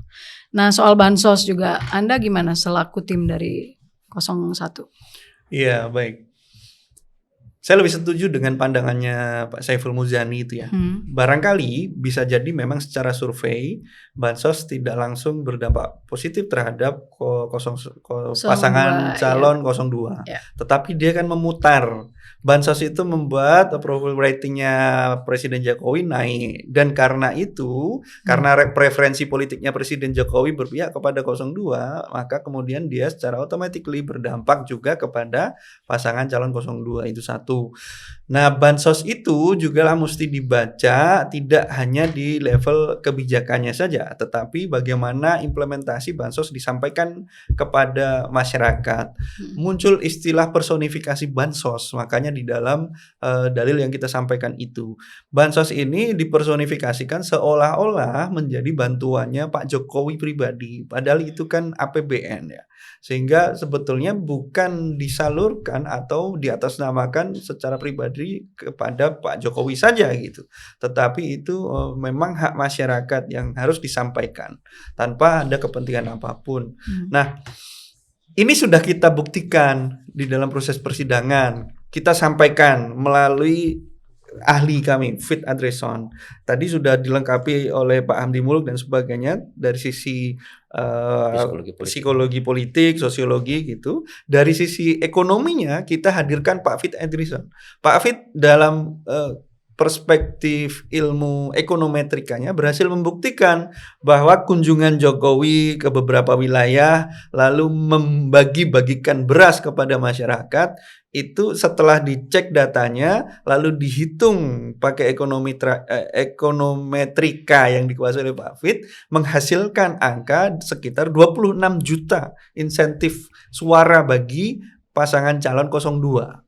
Nah, soal bansos juga Anda gimana selaku tim dari 01? Iya, baik. Saya lebih setuju dengan pandangannya Pak Saiful Muzani itu ya. Barangkali bisa jadi memang secara survei bansos tidak langsung berdampak positif terhadap pasangan calon 02. Tetapi dia kan memutar. Bansos itu membuat approval ratingnya Presiden Jokowi naik. Dan karena itu, karena preferensi politiknya Presiden Jokowi berpihak kepada 02, maka kemudian dia secara automatically berdampak juga kepada pasangan calon 02. Itu satu. Nah, bansos itu juga lah mesti dibaca tidak hanya di level kebijakannya saja, tetapi bagaimana implementasi bansos disampaikan kepada masyarakat. Muncul istilah personifikasi bansos, makanya di dalam dalil yang kita sampaikan itu. Bansos ini dipersonifikasikan seolah-olah menjadi bantuannya Pak Jokowi pribadi, padahal itu kan APBN ya. Sehingga sebetulnya bukan disalurkan atau diatasnamakan secara pribadi kepada Pak Jokowi saja gitu. Tetapi itu memang hak masyarakat yang harus disampaikan tanpa ada kepentingan apapun. Nah, ini sudah kita buktikan di dalam proses persidangan. Kita sampaikan melalui ahli kami, Fit Andreson. Tadi sudah dilengkapi oleh Pak Hamdi Muluk dan sebagainya dari sisi psikologi politik, sosiologi gitu. Dari sisi ekonominya kita hadirkan Pak Fit Andreson. Pak Fit dalam perspektif ilmu ekonometrikanya berhasil membuktikan bahwa kunjungan Jokowi ke beberapa wilayah lalu membagi-bagikan beras kepada masyarakat itu setelah dicek datanya lalu dihitung pakai ekonometrika yang dikuasai oleh Pak Fit menghasilkan angka sekitar 26 juta insentif suara bagi pasangan calon 02.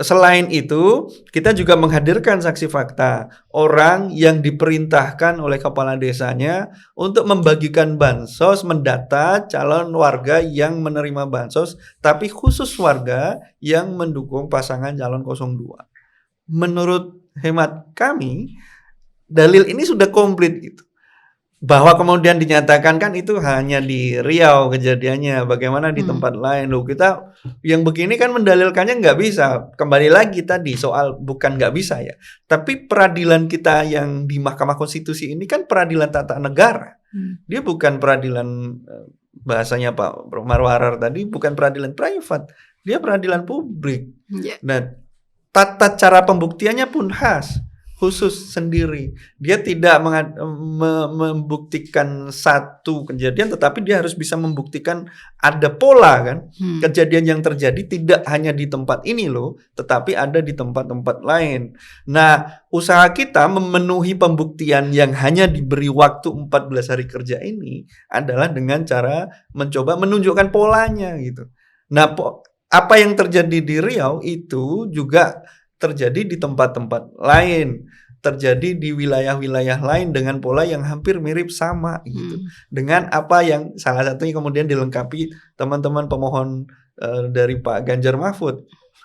Selain itu, kita juga menghadirkan saksi fakta orang yang diperintahkan oleh kepala desanya untuk membagikan bansos, mendata calon warga yang menerima bansos, tapi khusus warga yang mendukung pasangan calon 02. Menurut hemat kami, dalil ini sudah komplit gitu. Bahwa kemudian dinyatakan kan itu hanya di Riau kejadiannya, bagaimana di tempat lain. Loh, kita yang begini kan mendalilkannya nggak bisa. Kembali lagi tadi soal bukan nggak bisa ya, tapi peradilan kita yang di Mahkamah Konstitusi ini kan peradilan tata negara. Dia bukan peradilan, bahasanya Pak Marwarar tadi, bukan peradilan privat, dia peradilan publik. Nah, tata cara pembuktiannya pun khas, khusus sendiri. Dia tidak membuktikan satu kejadian, tetapi dia harus bisa membuktikan ada pola kan. Kejadian yang terjadi tidak hanya di tempat ini loh, tetapi ada di tempat-tempat lain. Nah, usaha kita memenuhi pembuktian yang hanya diberi waktu 14 hari kerja ini adalah dengan cara mencoba menunjukkan polanya gitu. Nah, apa yang terjadi di Riau itu juga terjadi di tempat-tempat lain, terjadi di wilayah-wilayah lain dengan pola yang hampir mirip sama gitu. Dengan apa yang salah satunya kemudian dilengkapi teman-teman pemohon dari Pak Ganjar Mahfud.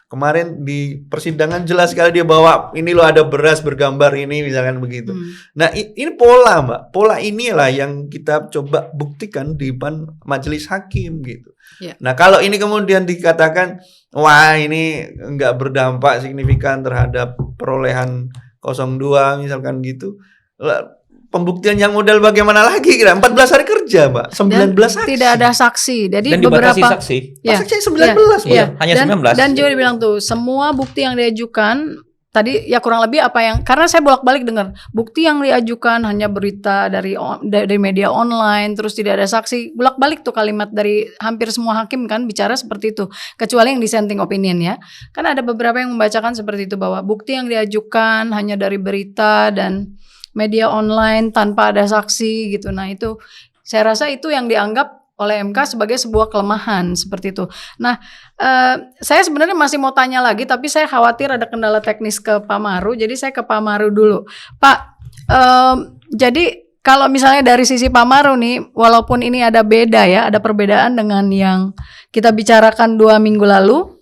Kemarin di persidangan jelas sekali dia bawa ini loh, ada beras bergambar ini misalkan begitu. Nah, ini pola Mbak. Pola inilah yang kita coba buktikan di depan majelis hakim gitu. Nah, kalau ini kemudian dikatakan wah ini nggak berdampak signifikan terhadap perolehan 02 misalkan gitu, pembuktian yang modal bagaimana lagi kira 14 hari kerja Mbak, 19 saksi. Tidak ada saksi. Jadi dan beberapa saksi. Saksi 19 hanya 19. Dan juga dibilang tuh semua bukti yang diajukan tadi ya kurang lebih apa yang, karena saya bolak-balik dengar bukti yang diajukan hanya berita dari media online, terus tidak ada saksi, bolak-balik tuh kalimat dari hampir semua hakim kan bicara seperti itu, kecuali yang dissenting opinion ya. Kan ada beberapa yang membacakan seperti itu bahwa bukti yang diajukan hanya dari berita dan media online tanpa ada saksi gitu. Nah, itu saya rasa itu yang dianggap oleh MK sebagai sebuah kelemahan seperti itu. Nah, saya sebenarnya masih mau tanya lagi, tapi saya khawatir ada kendala teknis ke Pak Maru, jadi saya ke Pak Maru dulu. Pak, jadi kalau misalnya dari sisi Pak Maru nih, walaupun ini ada beda ya, ada perbedaan dengan yang kita bicarakan 2 minggu lalu,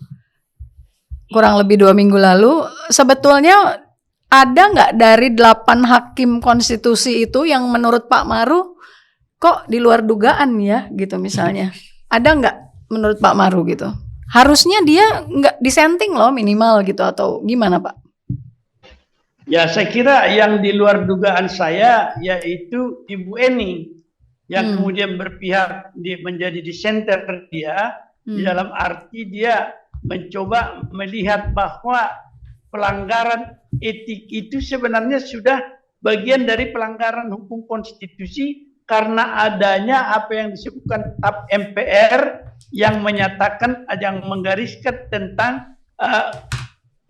kurang lebih 2 minggu lalu, sebetulnya ada nggak dari 8 hakim konstitusi itu yang menurut Pak Maru kok di luar dugaan ya gitu misalnya? Ada nggak menurut Pak Maru gitu? Harusnya dia nggak dissenting loh minimal gitu, atau gimana Pak? Ya, saya kira yang di luar dugaan saya yaitu Ibu Eni yang kemudian berpihak menjadi dissenter dia, di dalam arti dia mencoba melihat bahwa pelanggaran etik itu sebenarnya sudah bagian dari pelanggaran hukum konstitusi karena adanya apa yang disebutkan TAP MPR yang menyatakan, yang menggariskan tentang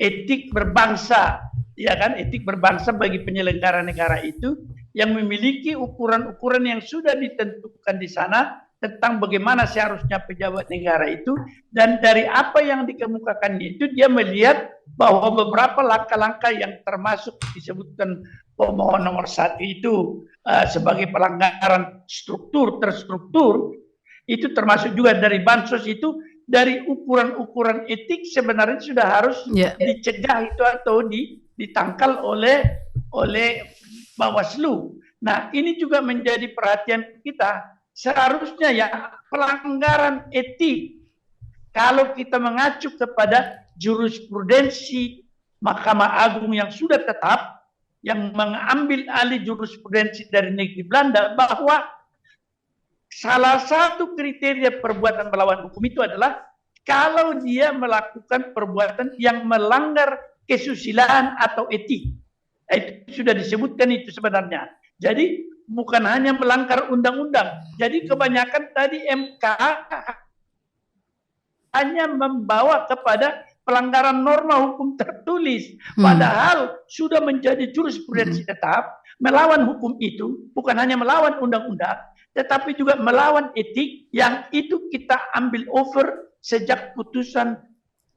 etik berbangsa, ya kan, etik berbangsa bagi penyelenggara negara itu yang memiliki ukuran-ukuran yang sudah ditentukan di sana tentang bagaimana seharusnya pejabat negara itu, dan dari apa yang dikemukakannya itu dia melihat bahwa beberapa langkah-langkah yang termasuk disebutkan pemohon nomor 1 itu sebagai pelanggaran terstruktur itu termasuk juga dari bansos itu, dari ukuran-ukuran etik sebenarnya sudah harus dicegah itu atau ditangkal oleh Bawaslu. Nah, ini juga menjadi perhatian kita. Seharusnya ya pelanggaran etik, kalau kita mengacu kepada jurisprudensi Mahkamah Agung yang sudah tetap, yang mengambil alih jurisprudensi dari negeri Belanda, bahwa salah satu kriteria perbuatan melawan hukum itu adalah kalau dia melakukan perbuatan yang melanggar kesusilaan atau etik. Itu sudah disebutkan itu sebenarnya. Jadi bukan hanya melanggar undang-undang. Jadi kebanyakan tadi MK hanya membawa kepada pelanggaran norma hukum tertulis. Padahal sudah menjadi jurisprudensi tetap, melawan hukum itu bukan hanya melawan undang-undang, tetapi juga melawan etik yang itu kita ambil over sejak putusan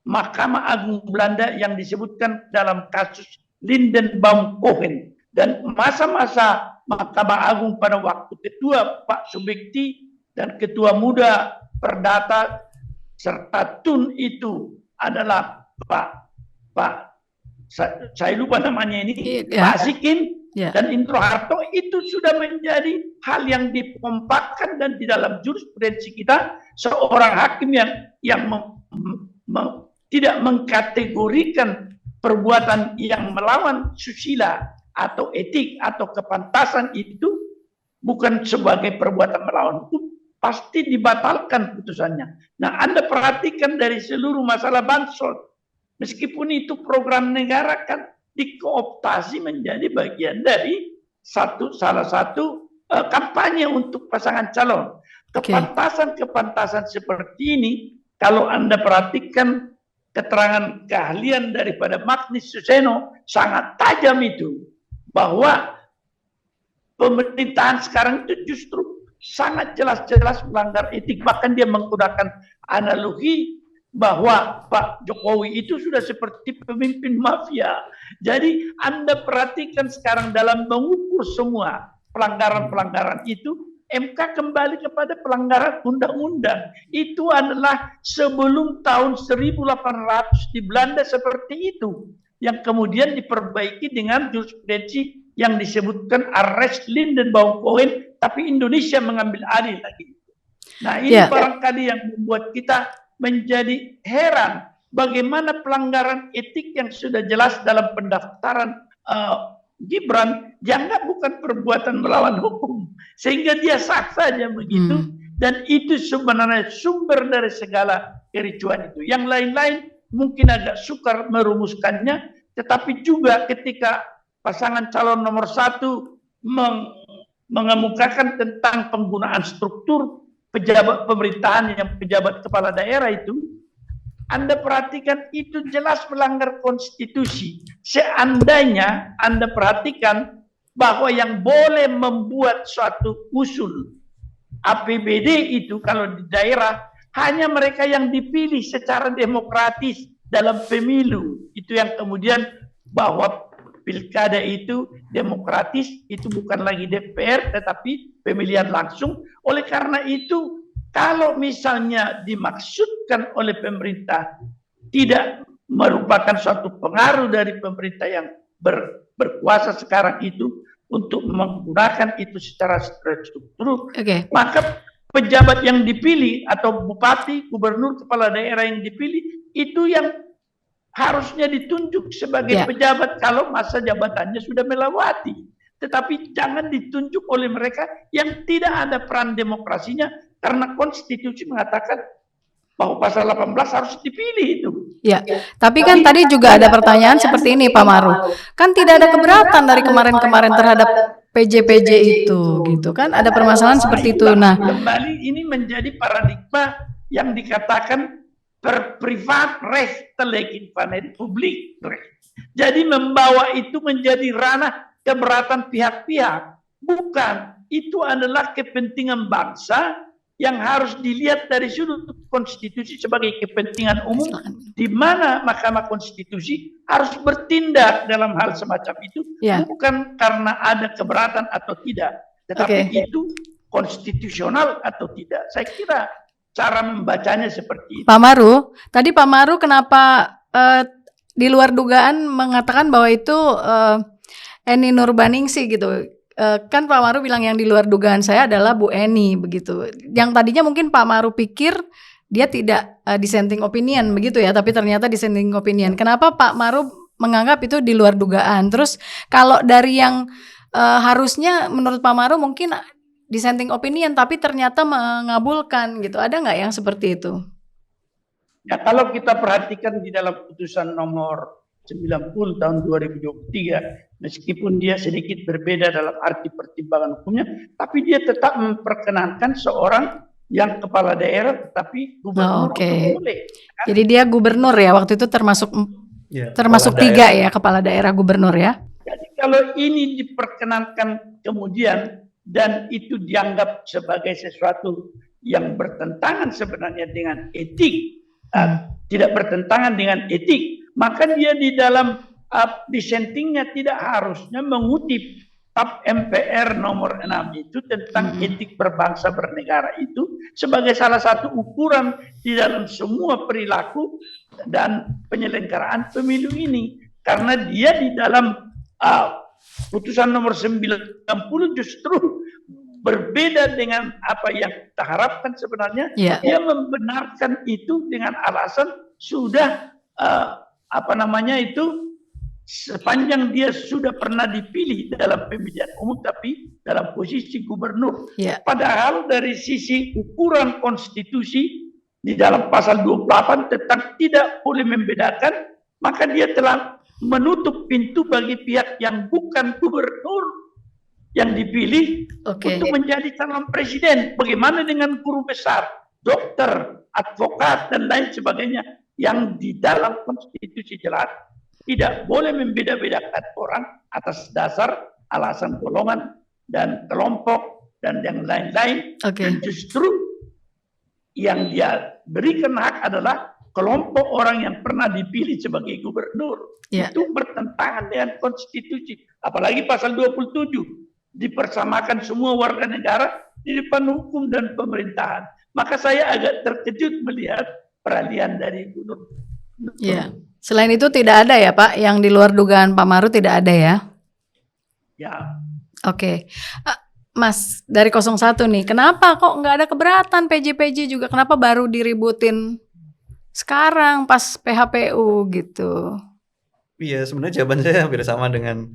Mahkamah Agung Belanda yang disebutkan dalam kasus Lindenbaum-Cohen, dan masa-masa Mahkamah Agung pada waktu ketua Pak Subekti dan ketua muda Perdata serta Tun itu adalah saya lupa namanya ini, Pak Sikin dan Indro Harto. Itu sudah menjadi hal yang dipompakan, dan di dalam jurisprudensi kita seorang hakim yang tidak mengkategorikan perbuatan yang melawan susila atau etik atau kepantasan itu bukan sebagai perbuatan melawan hukum, pasti dibatalkan putusannya. Nah, Anda perhatikan dari seluruh masalah bansos, meskipun itu program negara, kan dikooptasi menjadi bagian dari salah satu kampanye untuk pasangan calon. Kepantasan seperti ini, kalau Anda perhatikan keterangan keahlian daripada Magnis Suseno sangat tajam itu, bahwa pemerintahan sekarang itu justru sangat jelas-jelas melanggar etik. Bahkan dia menggunakan analogi bahwa Pak Jokowi itu sudah seperti pemimpin mafia. Jadi Anda perhatikan sekarang dalam mengukur semua pelanggaran-pelanggaran itu, MK kembali kepada pelanggaran undang-undang. Itu adalah sebelum tahun 1800 di Belanda seperti itu, yang kemudian diperbaiki dengan jurisprudensi yang disebutkan arrest Lindenbaum-Cohen, tapi Indonesia mengambil alih lagi. Nah, ini barangkali yang membuat kita menjadi heran bagaimana pelanggaran etik yang sudah jelas dalam pendaftaran Gibran dianggap bukan perbuatan melawan hukum, sehingga dia sah saja begitu. Dan itu sebenarnya sumber dari segala kericuan itu. Yang lain-lain mungkin agak sukar merumuskannya, tetapi juga ketika pasangan calon nomor 1 mengemukakan tentang penggunaan struktur pejabat pemerintahan yang pejabat kepala daerah itu, Anda perhatikan itu jelas melanggar konstitusi. Seandainya Anda perhatikan bahwa yang boleh membuat suatu usul APBD itu kalau di daerah hanya mereka yang dipilih secara demokratis dalam pemilu. Itu yang kemudian bahwa pilkada itu demokratis, itu bukan lagi DPR tetapi pemilihan langsung. Oleh karena itu, kalau misalnya dimaksudkan oleh pemerintah tidak merupakan suatu pengaruh dari pemerintah yang berkuasa sekarang itu untuk menggunakan itu secara struktur, maka pejabat yang dipilih atau bupati, gubernur, kepala daerah yang dipilih itu yang harusnya ditunjuk sebagai pejabat kalau masa jabatannya sudah melewati. Tetapi jangan ditunjuk oleh mereka yang tidak ada peran demokrasinya, karena konstitusi mengatakan bahwa pasal 18 harus dipilih itu. Ya, tapi kan tadi juga ada pertanyaan seperti ini Pak Maru. Kan tidak ada keberatan dari kemarin-kemarin terhadap PJ-PJ itu, gitu kan? Ada permasalahan seperti itu. Nah, kembali ini menjadi paradigma yang dikatakan privat recht tegen van het publiek recht. Jadi membawa itu menjadi ranah keberatan pihak-pihak. Bukan, itu adalah kepentingan bangsa yang harus dilihat dari sudut konstitusi sebagai kepentingan umum, di mana Mahkamah Konstitusi harus bertindak dalam hal semacam itu, bukan karena ada keberatan atau tidak, tetapi itu konstitusional atau tidak. Saya kira cara membacanya seperti itu. Pak Maru, tadi Pak Maru kenapa di luar dugaan mengatakan bahwa itu Eni Nurbaningsih gitu? Kan Pak Maru bilang yang di luar dugaan saya adalah Bu Eni begitu. Yang tadinya mungkin Pak Maru pikir dia tidak dissenting opinion begitu ya, tapi ternyata dissenting opinion. Kenapa Pak Maru menganggap itu di luar dugaan? Terus kalau dari yang harusnya menurut Pak Maru mungkin dissenting opinion tapi ternyata mengabulkan gitu. Ada nggak yang seperti itu? Ya, kalau kita perhatikan di dalam putusan nomor 90 tahun 2023, meskipun dia sedikit berbeda dalam arti pertimbangan hukumnya, tapi dia tetap memperkenankan seorang yang kepala daerah tetapi gubernur boleh. Kan? Jadi dia gubernur ya, waktu itu termasuk 3 ya, kepala daerah gubernur ya. Jadi kalau ini diperkenankan kemudian dan itu dianggap sebagai sesuatu yang bertentangan sebenarnya dengan etik tidak bertentangan dengan etik, maka dia di dalam dissentingnya tidak harusnya mengutip TAP MPR nomor 6 itu tentang etik berbangsa bernegara itu sebagai salah satu ukuran di dalam semua perilaku dan penyelenggaraan pemilu ini. Karena dia di dalam putusan nomor 90 justru berbeda dengan apa yang kita harapkan sebenarnya. Dia membenarkan itu dengan alasan sudah sepanjang dia sudah pernah dipilih dalam pemilihan umum tapi dalam posisi gubernur. Padahal dari sisi ukuran konstitusi di dalam pasal 28 tentang tidak boleh membedakan, maka dia telah menutup pintu bagi pihak yang bukan gubernur yang dipilih untuk menjadi calon presiden. Bagaimana dengan guru besar, dokter, advokat dan lain sebagainya yang di dalam konstitusi jelas tidak boleh membeda-bedakan orang atas dasar alasan golongan dan kelompok dan yang lain-lain. Dan justru yang dia berikan hak adalah kelompok orang yang pernah dipilih sebagai gubernur. Itu bertentangan dengan konstitusi. Apalagi pasal 27, dipersamakan semua warga negara di depan hukum dan pemerintahan. Maka saya agak terkejut melihat peralihan dari Gubernur. Selain itu tidak ada ya Pak, yang di luar dugaan Pak Marut tidak ada ya? Mas dari 01 nih, kenapa kok nggak ada keberatan PJ juga? Kenapa baru diributin sekarang pas PHPU gitu? Iya, sebenarnya jawaban saya hampir sama dengan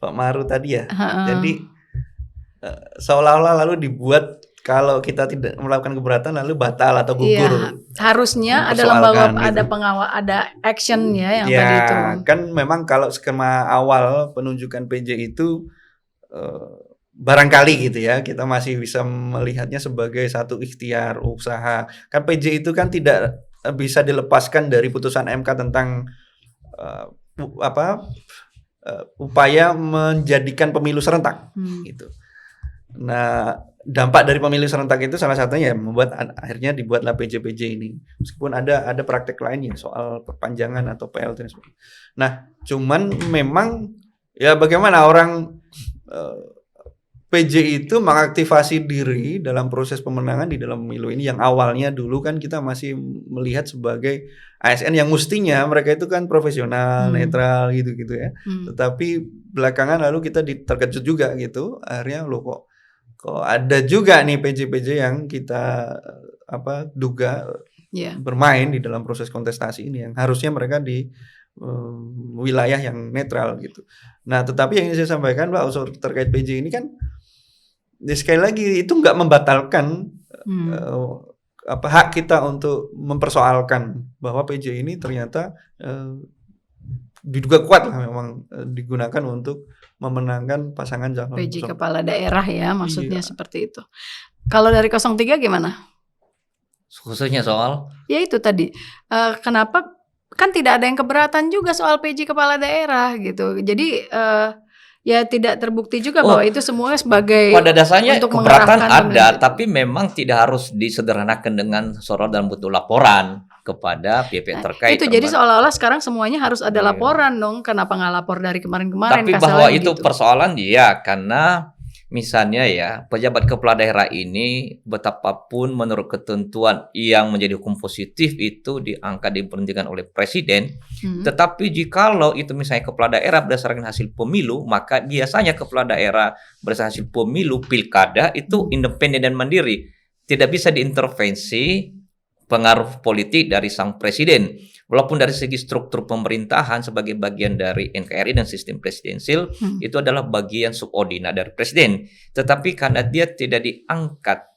Pak Marut tadi ya. Jadi seolah-olah lalu dibuat kalau kita tidak melakukan keberatan lalu batal atau gugur. Harusnya ada lembaga, ada pengawal, ada actionnya yang tadi itu. Kan memang kalau skema awal penunjukan PJ itu barangkali gitu ya, kita masih bisa melihatnya sebagai satu ikhtiar usaha. Kan PJ itu kan tidak bisa dilepaskan dari putusan MK tentang upaya menjadikan pemilu serentak gitu. Nah, dampak dari pemilu serentak itu salah satunya ya membuat akhirnya dibuatlah PJ ini. Meskipun ada praktek lain ya soal perpanjangan atau PLT dan sebagainya. Nah, cuman memang ya bagaimana orang PJ itu mengaktifasi diri dalam proses pemenangan di dalam pemilu ini yang awalnya dulu kan kita masih melihat sebagai ASN yang mestinya mereka itu kan profesional, netral gitu-gitu ya. Tetapi belakangan lalu kita terkejut juga gitu. Akhirnya kok ada juga nih PJ yang kita duga bermain di dalam proses kontestasi ini yang harusnya mereka di wilayah yang netral gitu. Nah, tetapi yang ingin saya sampaikan Pak unsur terkait PJ ini kan sekali lagi itu nggak membatalkan hak kita untuk mempersoalkan bahwa PJ ini ternyata diduga kuat lah memang digunakan untuk memenangkan pasangan calon PJ kepala daerah ya maksudnya seperti itu. Kalau dari 03 gimana? Khususnya soal? Ya itu tadi kenapa kan tidak ada yang keberatan juga soal PJ kepala daerah gitu. Jadi ya tidak terbukti juga bahwa itu semua sebagai pada dasarnya untuk keberatan ada, tapi memang tidak harus disederhanakan dengan sorot dalam bentuk laporan kepada pihak terkait. Itu jadi seolah-olah sekarang semuanya harus ada laporan dong. Kenapa nggak lapor dari kemarin-kemarin? Tapi bahwa itu gitu. Persoalan ya karena misalnya ya pejabat kepala daerah ini betapapun menurut ketentuan yang menjadi hukum positif itu diangkat diberhentikan oleh presiden. Tetapi jikalau itu misalnya kepala daerah berdasarkan hasil pemilu, maka biasanya kepala daerah berdasarkan hasil pemilu pilkada itu independen dan mandiri, tidak bisa diintervensi pengaruh politik dari sang presiden. Walaupun dari segi struktur pemerintahan sebagai bagian dari NKRI dan sistem presidensil itu adalah bagian subordinat dari presiden. Tetapi karena dia tidak diangkat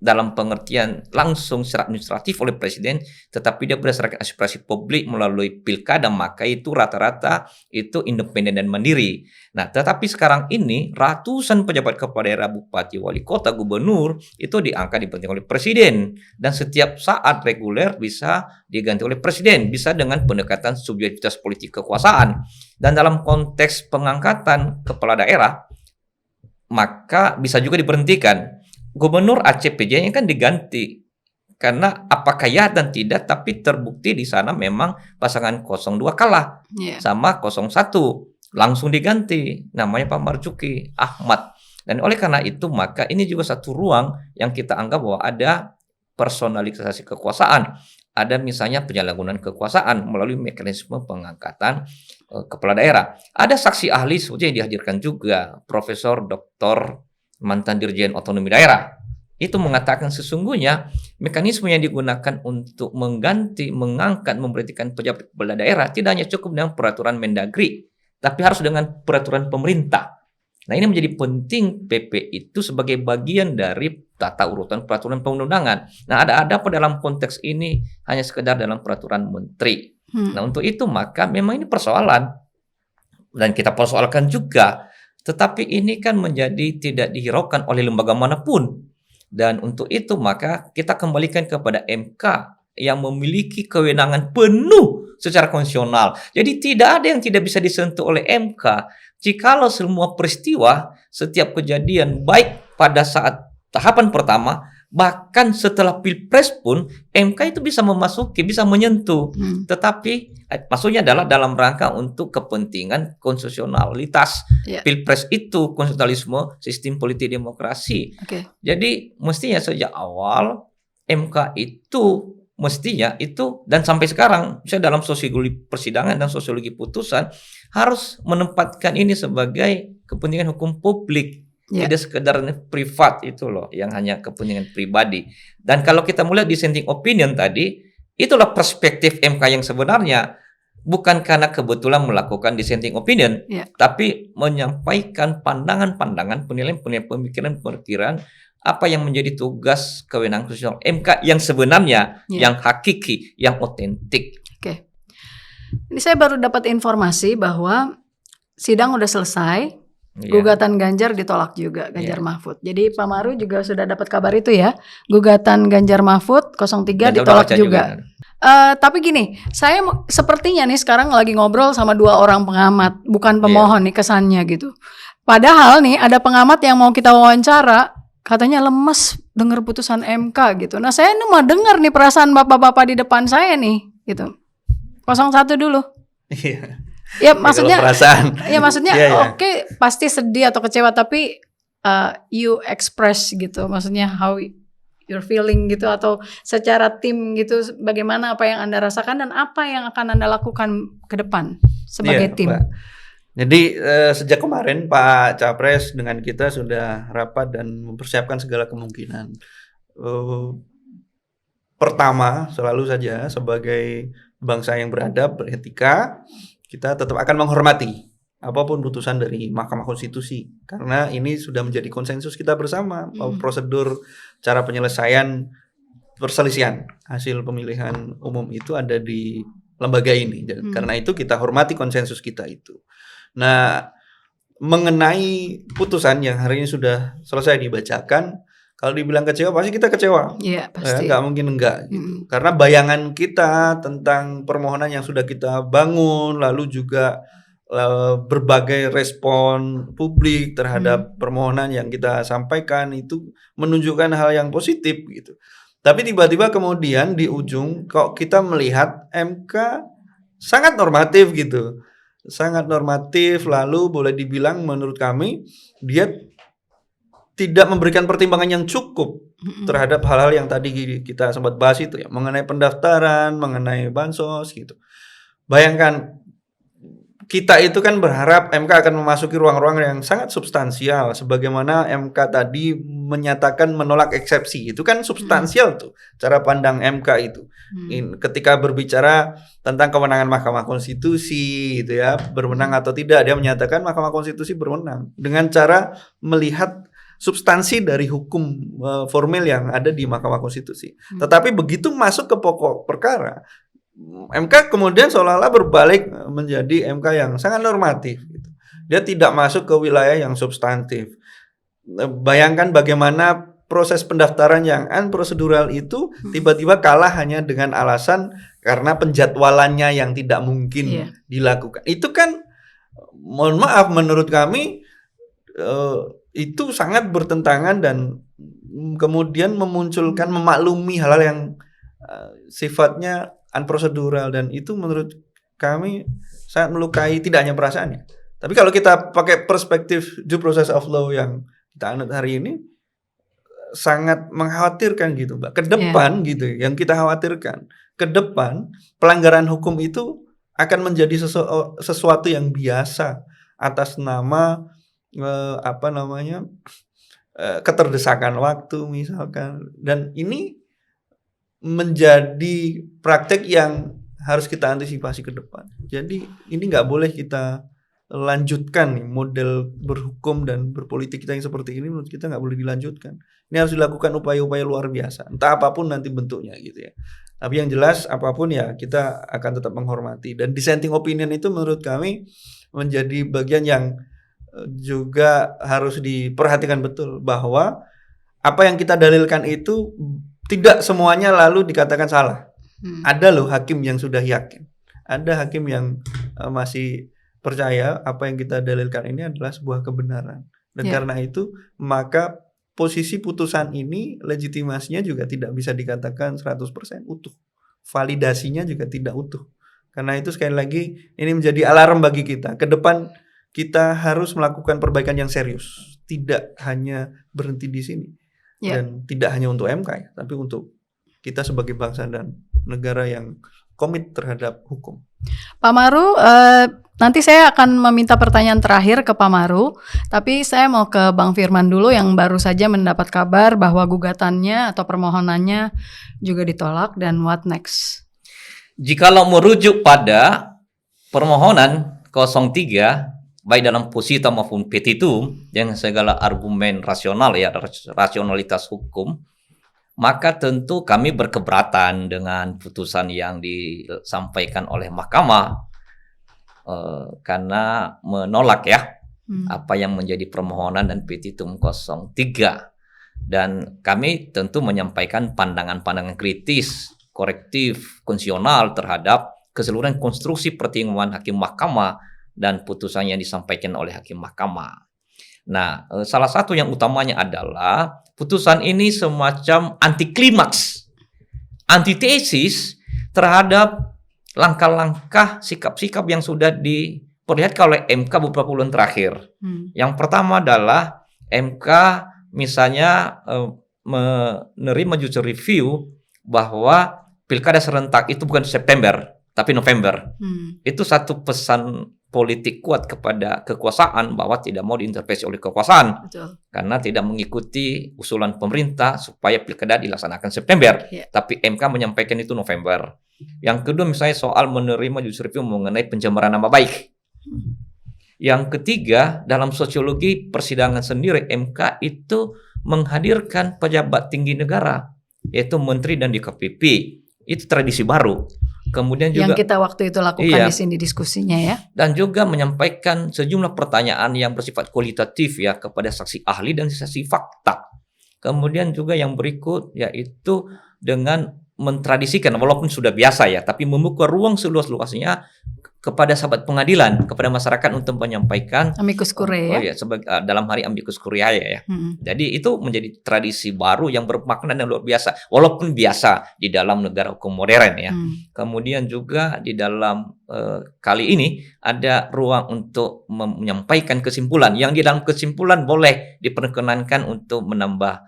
dalam pengertian langsung secara administratif oleh presiden, tetapi dia berdasarkan aspirasi publik melalui pilkada, maka itu rata-rata itu independen dan mandiri. Nah, tetapi sekarang ini ratusan pejabat kepala daerah, bupati, wali kota, gubernur itu diangkat diberhentikan oleh presiden dan setiap saat reguler bisa diganti oleh presiden, bisa dengan pendekatan subjektivitas politik kekuasaan. Dan dalam konteks pengangkatan kepala daerah maka bisa juga diberhentikan. Gubernur Aceh PJ-nya kan diganti karena apakah ya dan tidak, tapi terbukti di sana memang pasangan 02 kalah sama 01, langsung diganti namanya Pak Marzuki Ahmad. Dan oleh karena itu maka ini juga satu ruang yang kita anggap bahwa ada personalisasi kekuasaan, ada misalnya penyalahgunaan kekuasaan melalui mekanisme pengangkatan kepala daerah. Ada saksi ahli seperti yang dihadirkan juga, Profesor Dr. mantan Dirjen Otonomi Daerah. Itu mengatakan sesungguhnya mekanisme yang digunakan untuk mengganti, mengangkat, memberhentikan pejabat kepala daerah tidak hanya cukup dengan peraturan Mendagri, tapi harus dengan peraturan pemerintah. Nah, ini menjadi penting PP itu sebagai bagian dari tata urutan peraturan perundang-undangan. Nah, ada apa dalam konteks ini hanya sekedar dalam peraturan menteri. Nah, untuk itu maka memang ini persoalan dan kita persoalkan juga. Tetapi ini kan menjadi tidak dihiraukan oleh lembaga manapun. Dan untuk itu maka kita kembalikan kepada MK yang memiliki kewenangan penuh secara konstitusional. Jadi tidak ada yang tidak bisa disentuh oleh MK. Jikalau semua peristiwa, setiap kejadian baik pada saat tahapan pertama, bahkan setelah Pilpres pun MK itu bisa memasuki, bisa menyentuh. Tetapi maksudnya adalah dalam rangka untuk kepentingan konstitusionalitas. Pilpres itu konstitusionalisme sistem politik demokrasi. Jadi mestinya sejak awal MK itu mestinya itu, dan sampai sekarang saya dalam sosiologi persidangan dan sosiologi putusan harus menempatkan ini sebagai kepentingan hukum publik. Tidak sekedar privat itu loh, yang hanya kepentingan pribadi. Dan kalau kita melihat dissenting opinion tadi, itulah perspektif MK yang sebenarnya. Bukan karena kebetulan melakukan dissenting opinion, tapi menyampaikan pandangan-pandangan, penilaian-penilaian, pemikiran-pemikiran apa yang menjadi tugas kewenangan konstitusional MK yang sebenarnya, yang hakiki, yang otentik. Ini saya baru dapat informasi bahwa sidang udah selesai. Gugatan Ganjar ditolak juga, Ganjar Mahfud. Jadi Pak Maru juga sudah dapat kabar itu ya. Gugatan Ganjar Mahfud 03 ditolak juga. Tapi gini, saya sepertinya nih sekarang lagi ngobrol sama dua orang pengamat, bukan pemohon nih kesannya gitu. Padahal nih ada pengamat yang mau kita wawancara, katanya lemes dengar putusan MK gitu. Nah saya mau dengar nih perasaan bapak-bapak di depan saya nih gitu. 01 dulu. Ya maksudnya, oke, pasti sedih atau kecewa, tapi you express gitu, maksudnya how you're feeling gitu, atau secara tim gitu, bagaimana apa yang Anda rasakan dan apa yang akan Anda lakukan ke depan sebagai tim. Pak. Jadi sejak kemarin Pak Capres dengan kita sudah rapat dan mempersiapkan segala kemungkinan. Pertama, selalu saja sebagai bangsa yang beradab, beretika, kita tetap akan menghormati apapun putusan dari Mahkamah Konstitusi, karena ini sudah menjadi konsensus kita bersama bahwa prosedur cara penyelesaian perselisihan hasil pemilihan umum itu ada di lembaga ini. Karena itu kita hormati konsensus kita itu. Nah, mengenai putusan yang hari ini sudah selesai dibacakan, kalau dibilang kecewa pasti kita kecewa. Iya, pasti. Nggak mungkin enggak gitu. Karena bayangan kita tentang permohonan yang sudah kita bangun, lalu juga berbagai respon publik terhadap permohonan yang kita sampaikan itu menunjukkan hal yang positif gitu. Tapi tiba-tiba kemudian di ujung kok kita melihat MK sangat normatif gitu. Sangat normatif, lalu boleh dibilang menurut kami dia tidak memberikan pertimbangan yang cukup terhadap hal-hal yang tadi kita sempat bahas itu ya, mengenai pendaftaran, mengenai bansos gitu. Bayangkan, kita itu kan berharap MK akan memasuki ruang-ruang yang sangat substansial, sebagaimana MK tadi menyatakan menolak eksepsi. Itu kan substansial tuh cara pandang MK itu. Ketika berbicara tentang kewenangan Mahkamah Konstitusi gitu ya, berwenang atau tidak, dia menyatakan Mahkamah Konstitusi berwenang dengan cara melihat substansi dari hukum formil yang ada di Mahkamah Konstitusi. Tetapi begitu masuk ke pokok perkara, MK kemudian seolah-olah berbalik menjadi MK yang sangat normatif gitu. Dia tidak masuk ke wilayah yang substantif. Bayangkan bagaimana proses pendaftaran yang unprosedural itu tiba-tiba kalah hanya dengan alasan karena penjadwalannya yang tidak mungkin dilakukan. Itu kan, mohon maaf, menurut kami itu sangat bertentangan dan kemudian memunculkan, memaklumi hal-hal yang sifatnya unprocedural, dan itu menurut kami sangat melukai tidak hanya perasaannya. Tapi kalau kita pakai perspektif due process of law yang kita anut hari ini, sangat mengkhawatirkan gitu, Mbak. Ke depan gitu, yang kita khawatirkan ke depan pelanggaran hukum itu akan menjadi sesuatu yang biasa atas nama keterdesakan waktu misalkan, dan ini menjadi praktek yang harus kita antisipasi ke depan. Jadi ini nggak boleh kita lanjutkan nih, model berhukum dan berpolitik kita yang seperti ini menurut kita nggak boleh dilanjutkan. Ini harus dilakukan upaya-upaya luar biasa, entah apapun nanti bentuknya gitu ya. Tapi yang jelas apapun ya kita akan tetap menghormati, dan dissenting opinion itu menurut kami menjadi bagian yang juga harus diperhatikan betul, bahwa apa yang kita dalilkan itu tidak semuanya lalu dikatakan salah. Ada loh hakim yang sudah yakin, ada hakim yang masih percaya apa yang kita dalilkan ini adalah sebuah kebenaran, dan karena itu maka posisi putusan ini legitimasinya juga tidak bisa dikatakan 100% utuh, validasinya juga tidak utuh. Karena itu sekali lagi ini menjadi alarm bagi kita ke depan. Kita harus melakukan perbaikan yang serius, tidak hanya berhenti di sini, dan tidak hanya untuk MK ya, tapi untuk kita sebagai bangsa dan negara yang komit terhadap hukum. Pak Maru, nanti saya akan meminta pertanyaan terakhir ke Pak Maru, tapi saya mau ke Bang Firman dulu yang baru saja mendapat kabar bahwa gugatannya atau permohonannya juga ditolak, dan what next? Jikalau merujuk pada permohonan 03 baik dalam posita maupun petitum dengan segala argumen rasional ya, rasionalitas hukum, maka tentu kami berkeberatan dengan putusan yang disampaikan oleh mahkamah karena menolak ya apa yang menjadi permohonan dan petitum 03, dan kami tentu menyampaikan pandangan-pandangan kritis, korektif, konstitusional terhadap keseluruhan konstruksi pertimbangan hakim mahkamah dan putusan yang disampaikan oleh hakim mahkamah. Nah, salah satu yang utamanya adalah putusan ini semacam anti klimaks, antitesis terhadap langkah-langkah sikap-sikap yang sudah diperlihatkan oleh MK beberapa bulan terakhir. Yang pertama adalah MK misalnya menerima judicial review bahwa pilkada serentak itu bukan September tapi November. Itu satu pesan politik kuat kepada kekuasaan bahwa tidak mau diintervensi oleh kekuasaan. Betul. Karena tidak mengikuti usulan pemerintah supaya pilkada dilaksanakan September, tapi MK menyampaikan itu November. Yang kedua misalnya soal menerima judicial review mengenai pencemaran nama baik. Yang ketiga, dalam sosiologi persidangan sendiri MK itu menghadirkan pejabat tinggi negara, yaitu menteri dan DKPP. Itu tradisi baru. Kemudian juga yang kita waktu itu lakukan di sini diskusinya ya. Dan juga menyampaikan sejumlah pertanyaan yang bersifat kualitatif ya kepada saksi ahli dan saksi fakta. Kemudian juga yang berikut yaitu dengan mentradisikan walaupun sudah biasa ya, tapi membuka ruang seluas-luasnya kepada sahabat pengadilan, kepada masyarakat untuk menyampaikan amicus curiae dalam hari amicus curiae ya. Jadi itu menjadi tradisi baru yang bermakna dan luar biasa, walaupun biasa di dalam negara hukum modern ya. Kemudian juga di dalam kali ini ada ruang untuk menyampaikan kesimpulan, yang di dalam kesimpulan boleh diperkenankan untuk menambah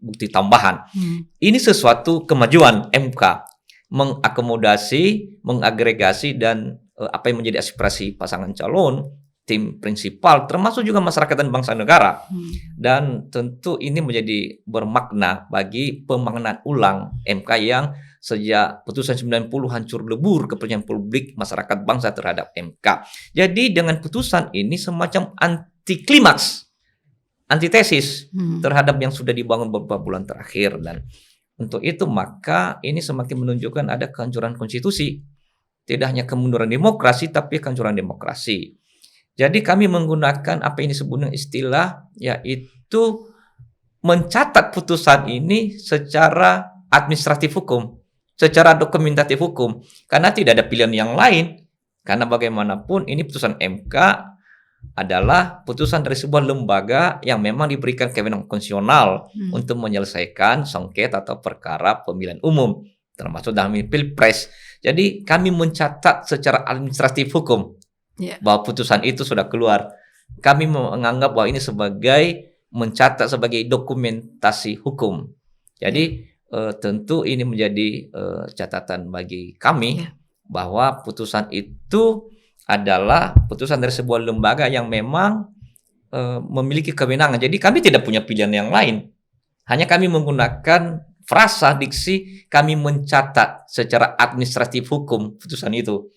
bukti tambahan. Ini sesuatu kemajuan MK mengakomodasi, mengagregasi dan apa yang menjadi aspirasi pasangan calon, tim prinsipal, termasuk juga masyarakat dan bangsa negara. Dan tentu ini menjadi bermakna bagi pemaknaan ulang MK yang sejak putusan 90 hancur lebur kepercayaan publik masyarakat bangsa terhadap MK. Jadi dengan putusan ini semacam anti klimaks, antitesis terhadap yang sudah dibangun beberapa bulan terakhir, dan untuk itu maka ini semakin menunjukkan ada kehancuran konstitusi. Tidak hanya kemunduran demokrasi, tapi kehancuran demokrasi. Jadi kami menggunakan apa yang disebut dengan istilah, yaitu mencatat putusan ini secara administratif hukum, secara dokumentatif hukum. Karena tidak ada pilihan yang lain. Karena bagaimanapun ini putusan MK adalah putusan dari sebuah lembaga yang memang diberikan kewenangan konstitusional untuk menyelesaikan sengketa atau perkara pemilihan umum, termasuk dalam pilpres. Jadi kami mencatat secara administratif hukum bahwa putusan itu sudah keluar. Kami menganggap bahwa ini sebagai mencatat sebagai dokumentasi hukum. Jadi tentu ini menjadi catatan bagi kami bahwa putusan itu adalah putusan dari sebuah lembaga yang memang memiliki kewenangan. Jadi kami tidak punya pilihan yang lain. Hanya kami menggunakan frasa diksi, kami mencatat secara administratif hukum putusan itu.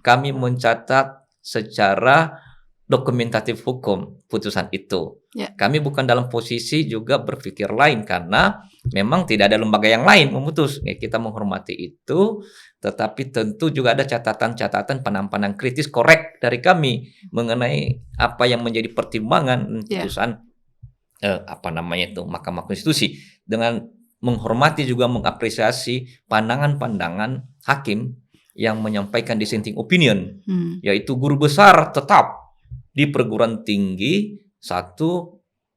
Kami mencatat secara dokumentatif hukum putusan itu. Kami bukan dalam posisi juga berpikir lain karena memang tidak ada lembaga yang lain memutus. Kita menghormati itu, tetapi tentu juga ada catatan-catatan penampilan kritis korek dari kami mengenai apa yang menjadi pertimbangan putusan Mahkamah Konstitusi, dengan menghormati juga mengapresiasi pandangan-pandangan hakim yang menyampaikan dissenting opinion, yaitu guru besar tetap di perguruan tinggi 1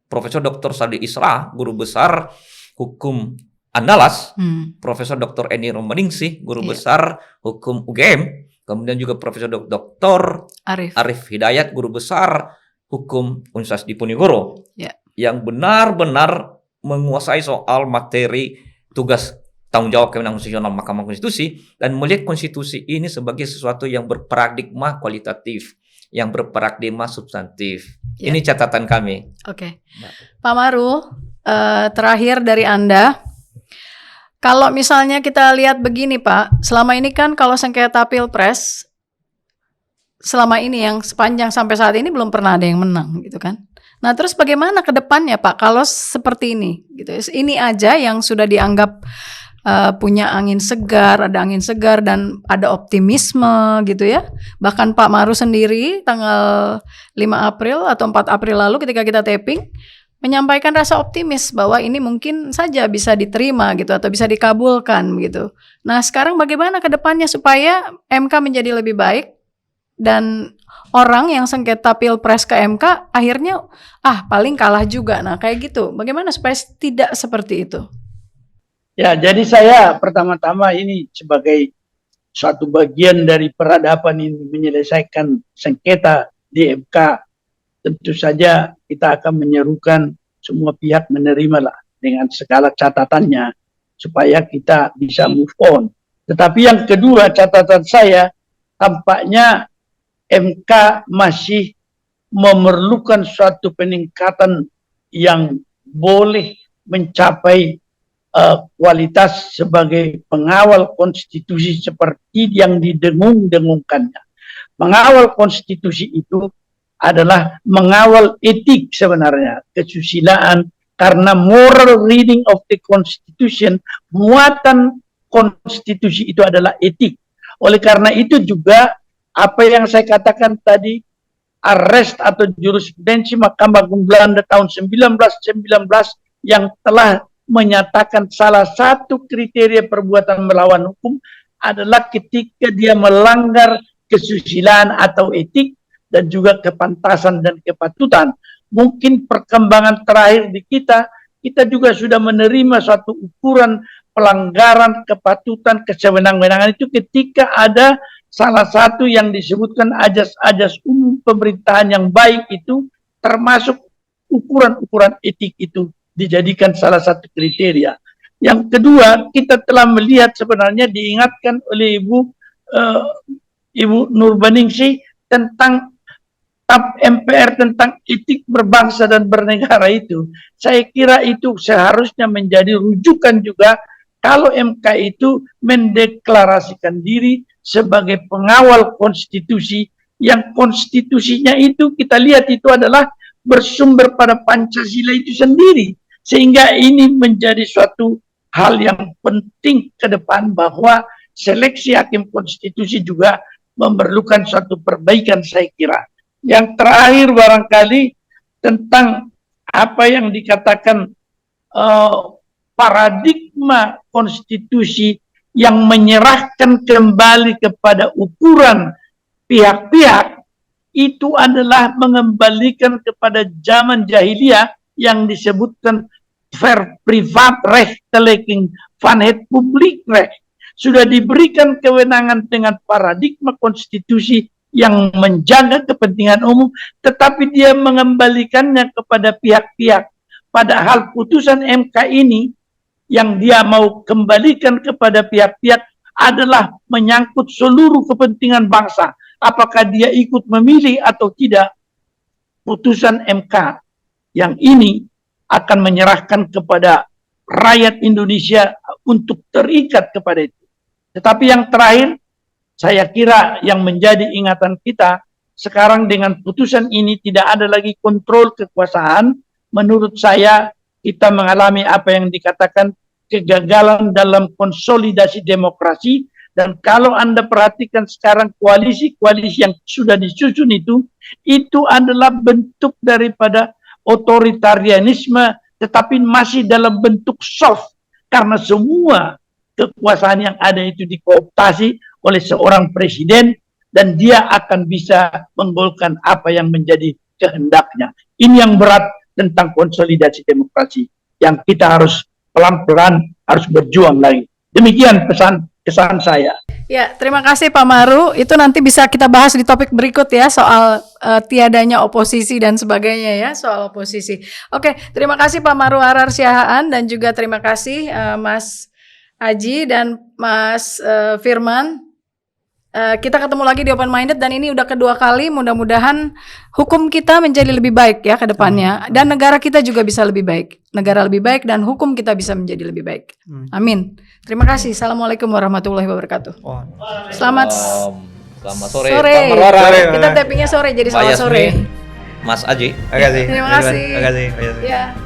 Profesor Dr. Saldi Isra, guru besar hukum Andalas, Profesor Dr. Eni Romaningsih, guru besar hukum UGM, kemudian juga Profesor Dr. Arif Hidayat, guru besar hukum Universitas Diponegoro, yang benar-benar menguasai soal materi tugas tanggung jawab kewenangan konstitusional Mahkamah Konstitusi dan melihat konstitusi ini sebagai sesuatu yang berparadigma kualitatif, yang berparadigma substantif. Ini catatan kami. Oke. Pak Maru, terakhir dari Anda, kalau misalnya kita lihat begini Pak, selama ini kan kalau sengketa Pilpres, selama ini yang sepanjang sampai saat ini belum pernah ada yang menang gitu kan. Nah terus bagaimana ke depannya Pak kalau seperti ini gitu? Ini aja yang sudah dianggap punya angin segar, ada angin segar dan ada optimisme gitu ya. Bahkan Pak Maru sendiri tanggal 5 April atau 4 April lalu ketika kita taping menyampaikan rasa optimis bahwa ini mungkin saja bisa diterima gitu atau bisa dikabulkan gitu. Nah sekarang bagaimana ke depannya supaya MK menjadi lebih baik dan orang yang sengketa Pilpres ke MK akhirnya paling kalah juga. Nah kayak gitu. Bagaimana supaya tidak seperti itu? Ya, jadi saya pertama-tama ini sebagai suatu bagian dari peradaban ini menyelesaikan sengketa di MK, tentu saja kita akan menyerukan semua pihak menerimalah dengan segala catatannya supaya kita bisa move on. Tetapi yang kedua catatan saya, tampaknya MK masih memerlukan suatu peningkatan yang boleh mencapai kualitas sebagai pengawal konstitusi seperti yang didengung-dengungkannya. Mengawal konstitusi itu adalah mengawal etik sebenarnya, kesusilaan, karena moral reading of the constitution, muatan konstitusi itu adalah etik. Oleh karena itu juga apa yang saya katakan tadi, arrest atau jurisprudensi Mahkamah Agung Belanda tahun 1919 yang telah menyatakan salah satu kriteria perbuatan melawan hukum adalah ketika dia melanggar kesusilaan atau etik dan juga kepantasan dan kepatutan. Mungkin perkembangan terakhir di kita juga sudah menerima suatu ukuran pelanggaran kepatutan kesewenang-wenangan itu ketika ada salah satu yang disebutkan ajas-ajas umum pemerintahan yang baik itu, termasuk ukuran-ukuran etik itu dijadikan salah satu kriteria. Yang kedua, kita telah melihat sebenarnya diingatkan oleh Ibu Nurbaningsih tentang TAP MPR tentang etik berbangsa dan bernegara itu. Saya kira itu seharusnya menjadi rujukan juga kalau MK itu mendeklarasikan diri sebagai pengawal konstitusi, yang konstitusinya itu kita lihat itu adalah bersumber pada Pancasila itu sendiri. Sehingga ini menjadi suatu hal yang penting ke depan bahwa seleksi hakim konstitusi juga memerlukan suatu perbaikan saya kira. Yang terakhir barangkali tentang apa yang dikatakan paradigma konstitusi yang menyerahkan kembali kepada ukuran pihak-pihak, itu adalah mengembalikan kepada zaman jahiliyah yang disebutkan ver privat recht teleking van het publiek recht. Sudah diberikan kewenangan dengan paradigma konstitusi yang menjaga kepentingan umum, tetapi dia mengembalikannya kepada pihak-pihak. Padahal putusan MK ini yang dia mau kembalikan kepada pihak-pihak adalah menyangkut seluruh kepentingan bangsa. Apakah dia ikut memilih atau tidak, putusan MK yang ini akan menyerahkan kepada rakyat Indonesia untuk terikat kepada itu. Tetapi yang terakhir, saya kira yang menjadi ingatan kita, sekarang dengan putusan ini tidak ada lagi kontrol kekuasaan. Menurut saya, kita mengalami apa yang dikatakan kegagalan dalam konsolidasi demokrasi. Dan kalau Anda perhatikan sekarang koalisi-koalisi yang sudah disusun itu adalah bentuk daripada otoritarianisme, tetapi masih dalam bentuk soft. Karena semua kekuasaan yang ada itu dikooptasi oleh seorang presiden, dan dia akan bisa menggolkan apa yang menjadi kehendaknya. Ini yang berat tentang konsolidasi demokrasi, yang kita harus pelan-pelan harus berjuang lagi. Demikian kesan saya. Ya, terima kasih Pak Maru. Itu nanti bisa kita bahas di topik berikut ya, soal tiadanya oposisi dan sebagainya ya, soal oposisi. Oke, terima kasih Pak Maru Arar Siahaan, dan juga terima kasih Mas Aji dan Mas Firman. Kita ketemu lagi di Open Minded, dan ini udah kedua kali. Mudah-mudahan hukum kita menjadi lebih baik ya ke depannya, dan negara kita juga bisa lebih baik. Negara lebih baik dan hukum kita bisa menjadi lebih baik. Amin. Terima kasih. Assalamualaikum warahmatullahi wabarakatuh. Selamat sore. Sore. Kita tappingnya sore, jadi Pak selamat sore. Yasmin, Mas Aji. Terima kasih. Terima kasih. Terima kasih. Ya.